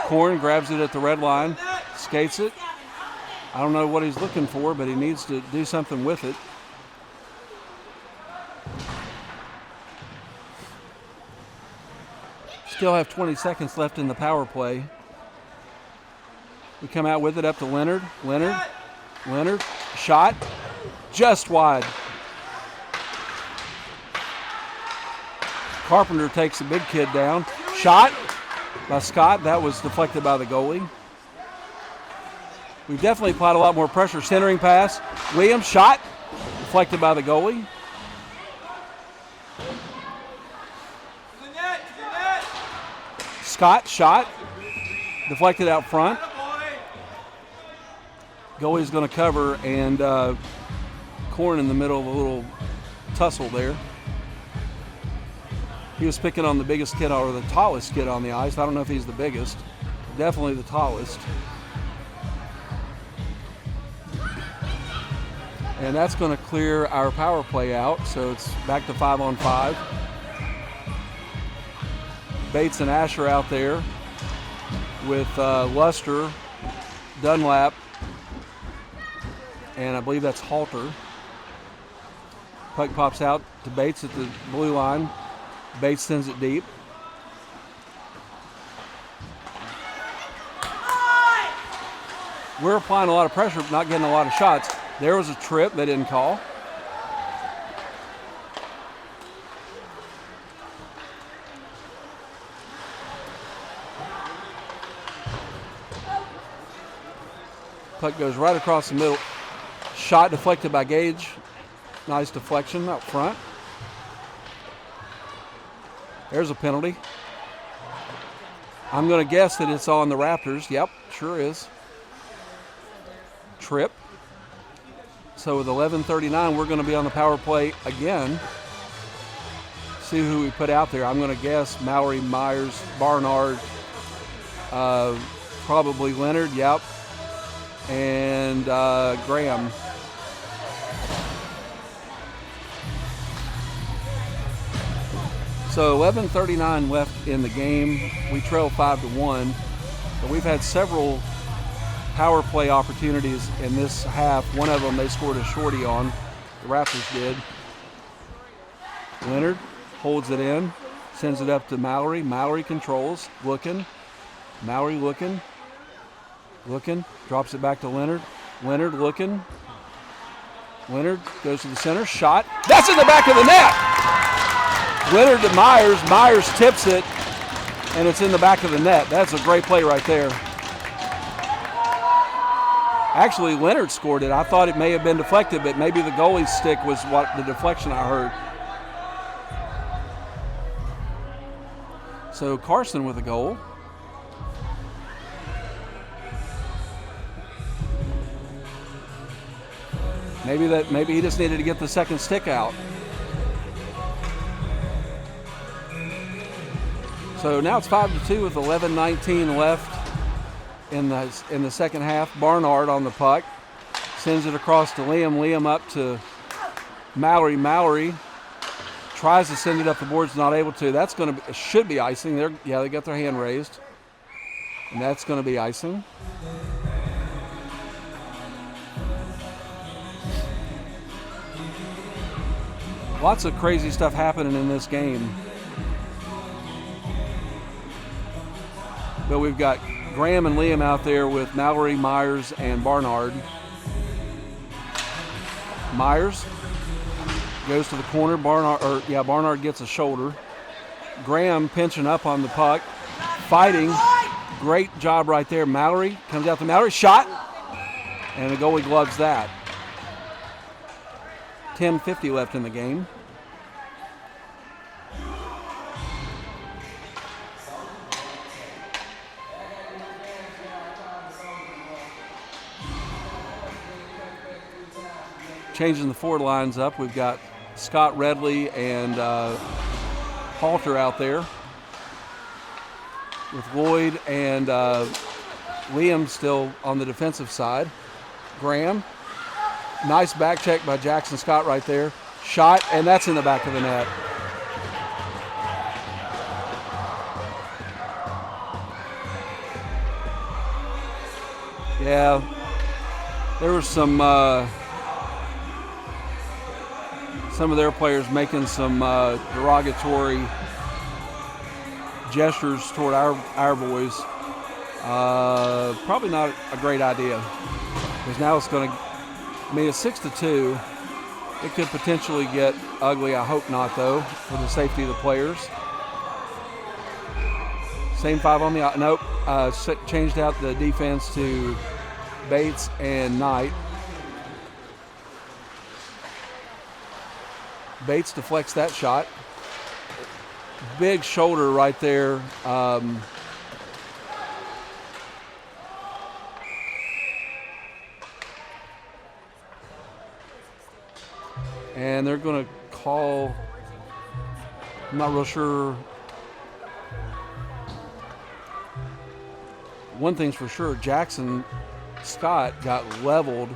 Korn grabs it at the red line, skates it. I don't know what he's looking for, but he needs to do something with it. Still have 20 seconds left in the power play. We come out with it up to Leonard. Leonard, shot, just wide. Carpenter takes the big kid down. Shot by Scott. That was deflected by the goalie. We've definitely applied a lot more pressure. Centering pass. Williams, shot, deflected by the goalie. Scott, shot, deflected out front. Goalie's going to cover, and Korn in the middle of a little tussle there. He was picking on the biggest kid or the tallest kid on the ice. I don't know if he's the biggest. Definitely the tallest. And that's going to clear our power play out, so it's back to 5-on-5. Bates and Asher out there with Luster, Dunlap, and I believe that's Halter. Puck pops out to Bates at the blue line. Bates sends it deep. We're applying a lot of pressure, but not getting a lot of shots. There was a trip they didn't call. Puck goes right across the middle. Shot deflected by Gage. Nice deflection up front. There's a penalty. I'm going to guess that it's on the Raptors. Yep, sure is. Trip. So with 11:39, we're going to be on the power play again. See who we put out there. I'm going to guess Mallory, Myers, Barnard, probably Leonard. Yep. And Graham. So 11:39 left in the game. We trail 5-1, but we've had several power play opportunities in this half. One of them they scored a shorty on. The Raptors did. Leonard holds it in, sends it up to Mallory. Mallory controls, looking. Mallory looking, drops it back to Leonard. Leonard looking. Leonard goes to the center, shot. That's in the back of the net! Leonard to Myers. Myers tips it, and it's in the back of the net. That's a great play right there. Actually, Leonard scored it. I thought it may have been deflected, but maybe the goalie's stick was what the deflection I heard. So Carson with a goal. Maybe he just needed to get the second stick out. So now it's 5-2 with 11:19 left in the second half. Barnard on the puck, sends it across to Liam. Liam up to Mallory. Mallory tries to send it up the boards, not able to. That's going to should be icing. They got their hand raised, and that's going to be icing. Lots of crazy stuff happening in this game. But we've got Graham and Liam out there with Mallory, Myers, and Barnard. Myers goes to the corner. Barnard gets a shoulder. Graham pinching up on the puck, fighting. Great job right there. Mallory comes out to Mallory, shot, and the goalie gloves that. 10:50 left in the game. Changing the forward lines up, we've got Scott Redley and Halter out there, with Lloyd and Liam still on the defensive side. Graham, nice back check by Jackson Scott right there. Shot, and that's in the back of the net. Yeah, there was some of their players making some derogatory gestures toward our boys. Probably not a great idea, because now it's going to, it's 6-2. It could potentially get ugly. I hope not, though, for the safety of the players. Same five on the nope. Changed out the defense to Bates and Knight. Bates deflects that shot. Big shoulder right there. And they're going to call, I'm not real sure. One thing's for sure, Jackson Scott got leveled,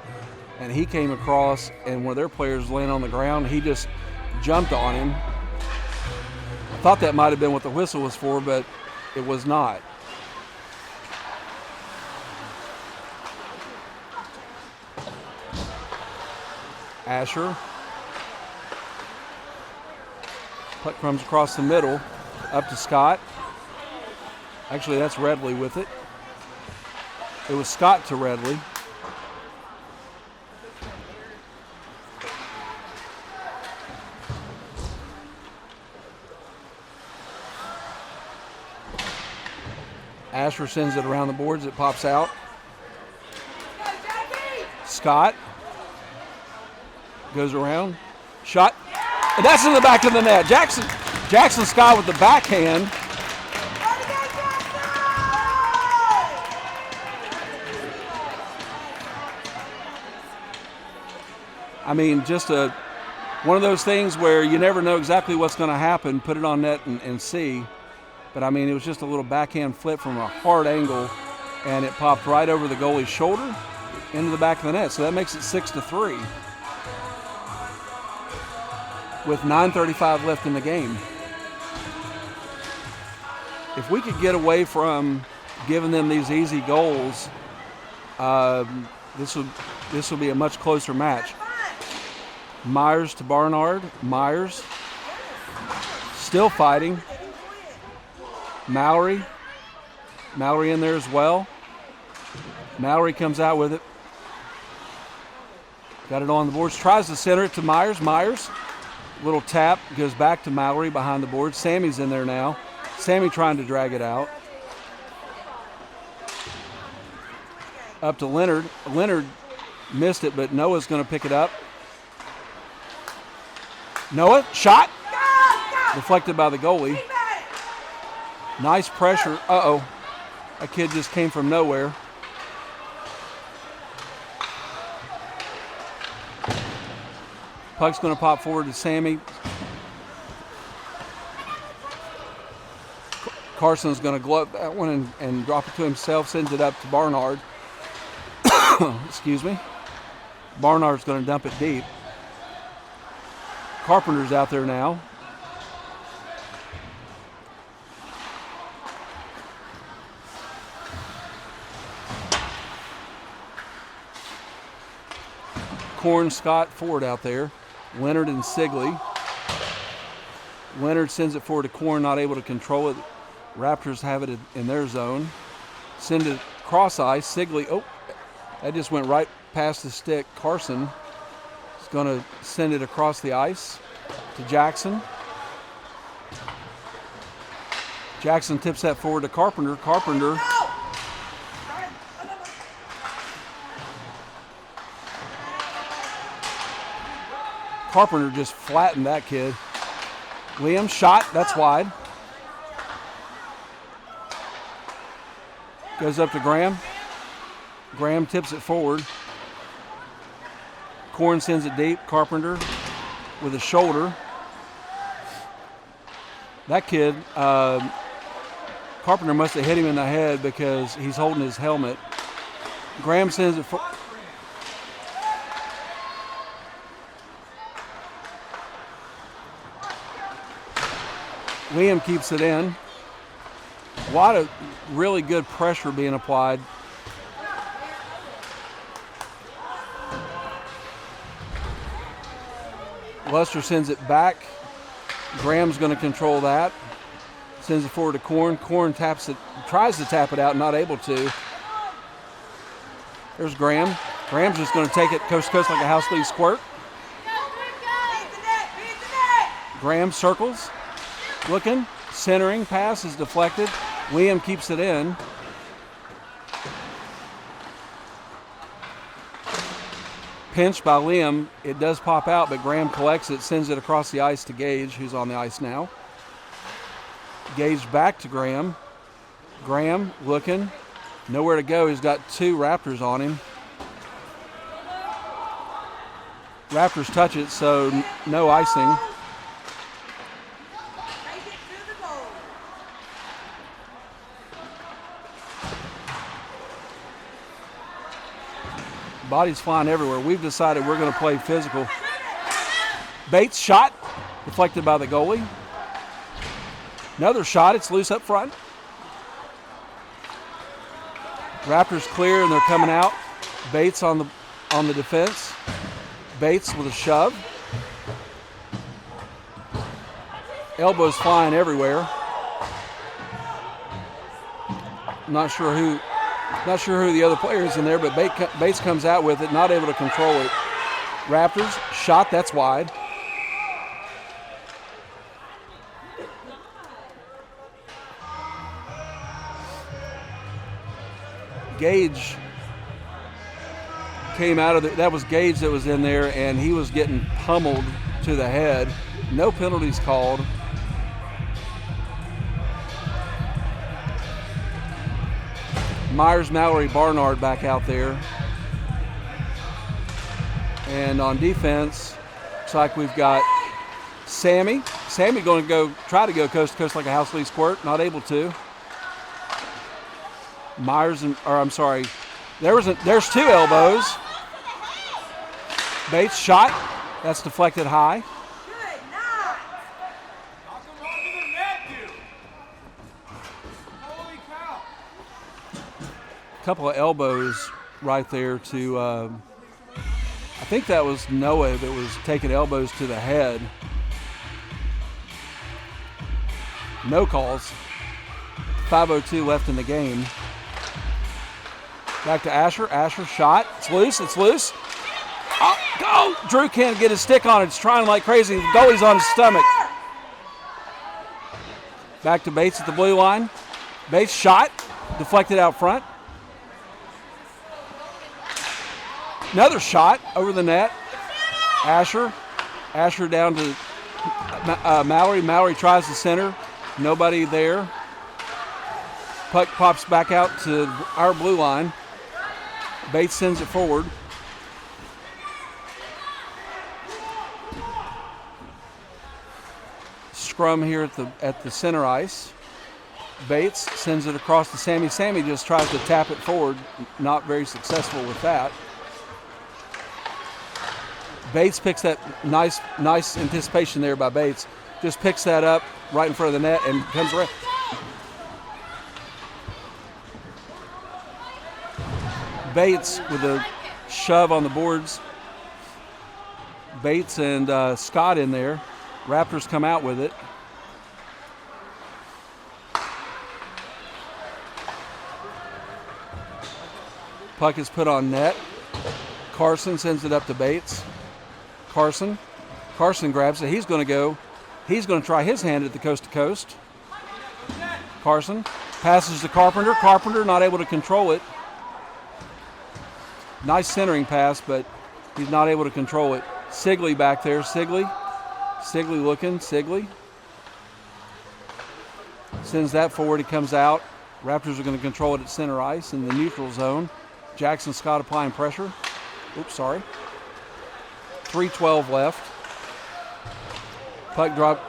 and he came across, and one of their players laying on the ground, he just jumped on him. I thought that might have been what the whistle was for, but it was not. Asher. Puck comes across the middle, up to Scott. Actually, that's Redley with it. It was Scott to Redley. Asher sends it around the boards. It pops out. Scott goes around. Shot. And that's in the back of the net. Jackson Scott with the backhand. I mean, just one of those things where you never know exactly what's going to happen. Put it on net and see. But, I mean, it was just a little backhand flip from a hard angle, and it popped right over the goalie's shoulder into the back of the net. So that makes it 6-3 with 9:35 left in the game. If we could get away from giving them these easy goals, this will be a much closer match. Myers to Barnard. Myers still fighting. Mallory in there as well. Mallory comes out with it. Got it on the boards. Tries to center it to Myers. Myers, little tap, goes back to Mallory behind the boards. Sammy's in there now. Sammy trying to drag it out. Up to Leonard. Leonard missed it, but Noah's going to pick it up. Noah, shot. Deflected by the goalie. Nice pressure. Uh-oh. That kid just came from nowhere. Puck's going to pop forward to Sammy. Carson's going to glove that one and drop it to himself, sends it up to Barnard. Excuse me. Barnard's going to dump it deep. Carpenter's out there now. Corn, Scott, Ford out there. Leonard and Sigley. Leonard sends it forward to Corn, not able to control it. Raptors have it in their zone. Send it cross ice. Sigley, that just went right past the stick. Carson He's going to send it across the ice to Jackson. Jackson tips that forward to Carpenter. Carpenter just flattened that kid. Liam, shot, that's wide. Goes up to Graham. Graham tips it forward. Korn sends it deep. Carpenter with a shoulder. That kid, Carpenter must have hit him in the head because he's holding his helmet. Graham sends it for. Liam keeps it in. A lot of really good pressure being applied. Luster sends it back. Graham's going to control that. Sends it forward to Korn. Korn taps it, tries to tap it out, not able to. There's Graham. Graham's just going to take it coast to coast like a house leaf squirt. Graham circles, looking, centering, pass is deflected. Liam keeps it in. Pinched by Liam, it does pop out, but Graham collects it, sends it across the ice to Gage, who's on the ice now. Gage back to Graham. Graham looking, nowhere to go. He's got 2 Raptors on him. Raptors touch it, so no icing. Bodies flying everywhere. We've decided we're going to play physical. Bates shot, deflected by the goalie. Another shot, it's loose up front. Raptors clear and they're coming out. Bates on the defense. Bates with a shove. Elbows flying everywhere. Not sure who the other player is in there, but Bates comes out with it, not able to control it. Raptors, shot, that's wide. Gage came out of it. That was Gage that was in there, and he was getting pummeled to the head. No penalties called. Myers, Mallory, Barnard back out there. And on defense, looks like we've got Sammy. Sammy going to try to go coast to coast like a house leaf squirt, not able to. Myers, there's 2 elbows. Bates shot, that's deflected high. Couple of elbows right there to, I think that was Noah that was taking elbows to the head. No calls. 5:02 left in the game. Back to Asher. Asher shot. It's loose. Oh, go! Drew can't get his stick on it. It's trying like crazy. The goalie's on his stomach. Back to Bates at the blue line. Bates shot. Deflected out front. Another shot over the net. Asher down to Mallory. Mallory tries to center. Nobody there. Puck pops back out to our blue line. Bates sends it forward. Scrum here at the center ice. Bates sends it across to Sammy. Sammy just tries to tap it forward. Not very successful with that. Bates picks that nice anticipation there by Bates. Just picks that up right in front of the net and comes around. Bates with a shove on the boards. Bates and Scott in there. Raptors come out with it. Puck is put on net. Carson sends it up to Bates. Carson. Carson grabs it. He's going to try his hand at the coast to coast. Carson passes to Carpenter. Carpenter not able to control it. Nice centering pass, but he's not able to control it. Sigley back there. Sigley looking. Sigley sends that forward. He comes out. Raptors are going to control it at center ice in the neutral zone. Jackson Scott applying pressure. Oops, sorry. 3:12 left. Puck drop.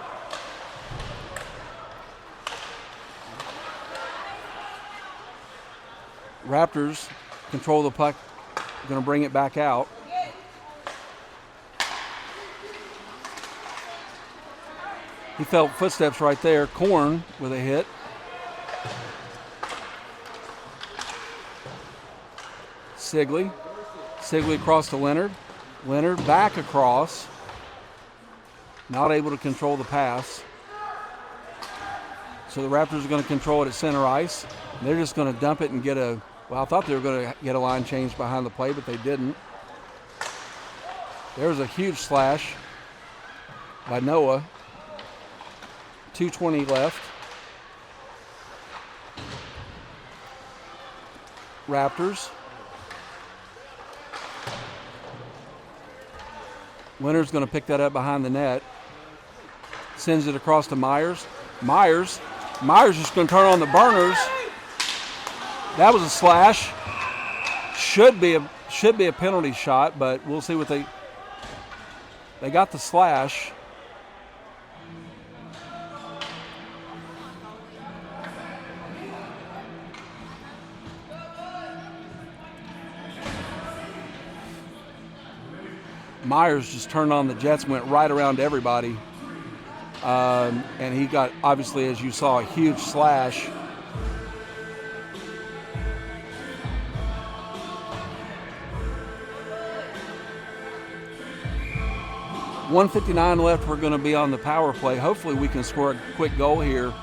Raptors control the puck. Going to bring it back out. He felt footsteps right there. Korn with a hit. Sigley across to Leonard. Leonard back across. Not able to control the pass. So the Raptors are going to control it at center ice. They're just going to dump it and get a, well, I thought they were going to get a line change behind the play, but they didn't. There's a huge slash by Noah. 2:20 left. Raptors. Leonard's going to pick that up behind the net. Sends it across to Myers. Myers just going to turn on the burners. That was a slash. Should be a penalty shot, but we'll see what they got the slash. Myers just turned on the Jets, went right around everybody. And he got, obviously, as you saw, a huge slash. $1:59 left. We're going to be on the power play. Hopefully we can score a quick goal here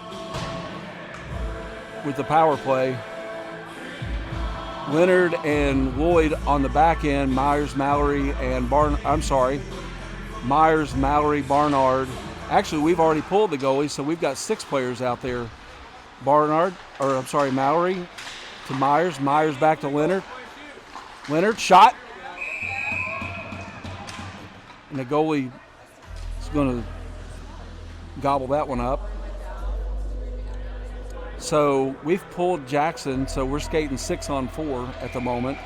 with the power play. Leonard and Lloyd on the back end. Myers, Mallory, and Myers, Mallory, Barnard. Actually, we've already pulled the goalie, so we've got 6 players out there. Mallory to Myers. Myers back to Leonard. Leonard, shot. And the goalie is going to gobble that one up. So we've pulled Jackson, so we're skating 6-on-4 at the moment.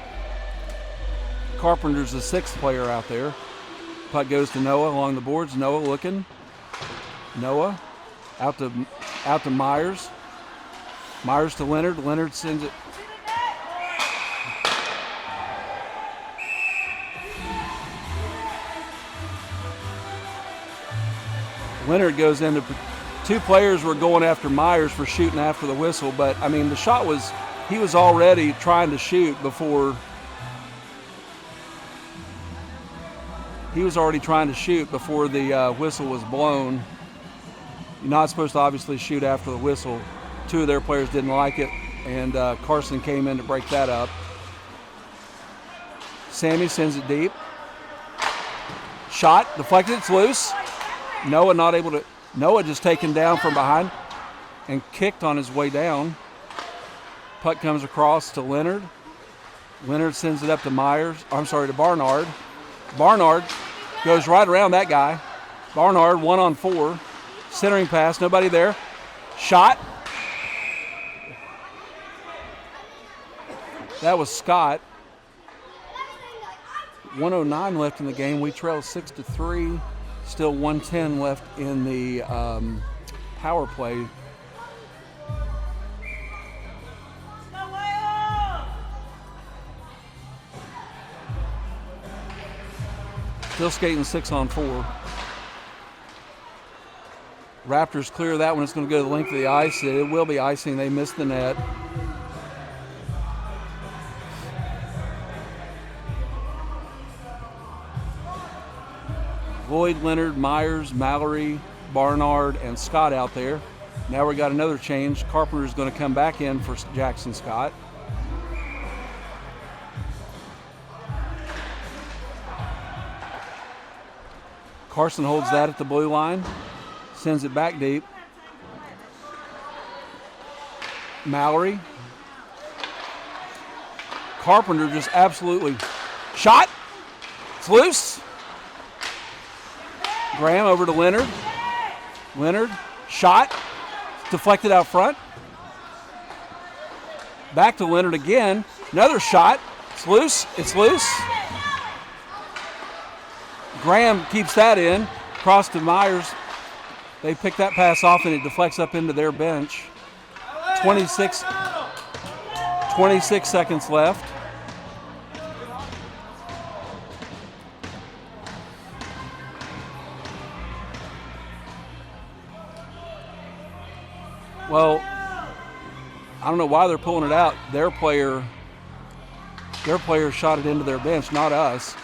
Carpenter's the 6th player out there. Puck goes to Noah along the boards. Noah looking. Noah out to Myers. Myers to Leonard. Leonard sends it. Leonard goes into. 2 players were going after Myers for shooting after the whistle, but I mean the shot was, he was already trying to shoot before. He was already trying to shoot before the whistle was blown. You're not supposed to obviously shoot after the whistle. 2 of their players didn't like it, and Carson came in to break that up. Sammy sends it deep. Shot, deflected, it's loose. Noah not able to. Noah just taken down from behind and kicked on his way down. Puck comes across to Leonard. Leonard sends it up to to Barnard. Barnard goes right around that guy. Barnard 1-on-4. Centering pass, nobody there. Shot. That was Scott. 1:09 left in the game. We trail 6-3. Still 1:10 left in the power play. Still skating 6-on-4. Raptors clear that one. It's going to go to the length of the ice. It will be icing. They missed the net. Lloyd, Leonard, Myers, Mallory, Barnard, and Scott out there. Now we got another change. Carpenter's going to come back in for Jackson Scott. Carson holds that at the blue line, sends it back deep. Mallory. Carpenter just absolutely shot. It's loose. Graham over to Leonard. Leonard, shot. Deflected out front. Back to Leonard again. Another shot. It's loose. It's loose. Graham keeps that in. Cross to Myers. They pick that pass off and it deflects up into their bench. 26 seconds left. Well, I don't know why they're pulling it out. Their player shot it into their bench, not us.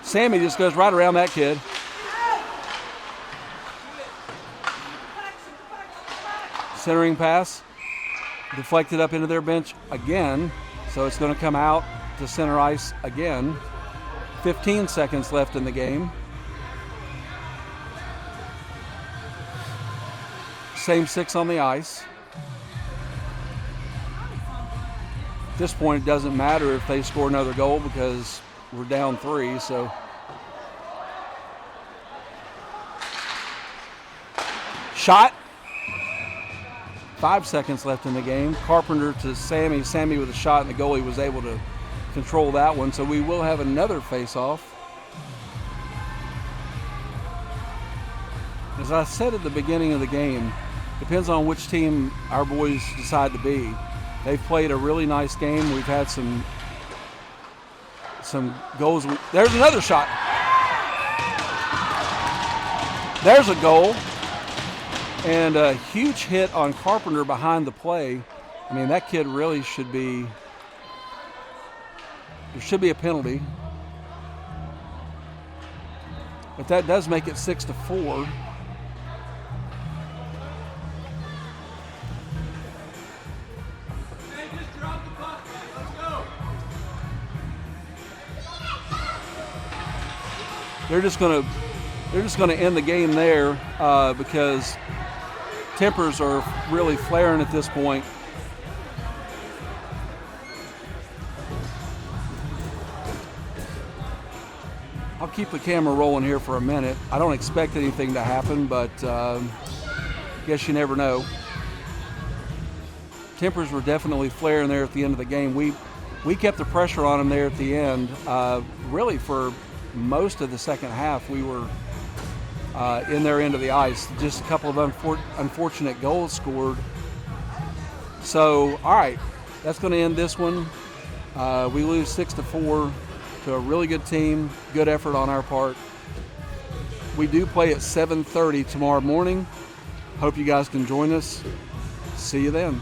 Sammy just goes right around that kid. Centering pass, deflected up into their bench again, so it's going to come out to center ice again. 15 seconds left in the game. Same 6 on the ice. At this point, it doesn't matter if they score another goal because we're down 3, so. Shot. 5 seconds left in the game. Carpenter to Sammy. Sammy with a shot, and the goalie was able to control that one. So we will have another face-off. As I said at the beginning of the game, depends on which team our boys decide to be. They've played a really nice game. We've had some goals. There's another shot. There's a goal. And a huge hit on Carpenter behind the play. I mean, that kid really should be, there should be a penalty. But that does make it 6-4. They're just going to end the game there because tempers are really flaring at this point. I'll keep the camera rolling here for a minute. I don't expect anything to happen, but guess you never know. Tempers were definitely flaring there at the end of the game. We kept the pressure on them there at the end. Really for most of the second half, we were in their end of the ice. Just a couple of unfortunate goals scored. So, all right, that's going to end this one. We lose 6-4 to a really good team. Good effort on our part. We do play at 7:30 tomorrow morning. Hope you guys can join us. See you then.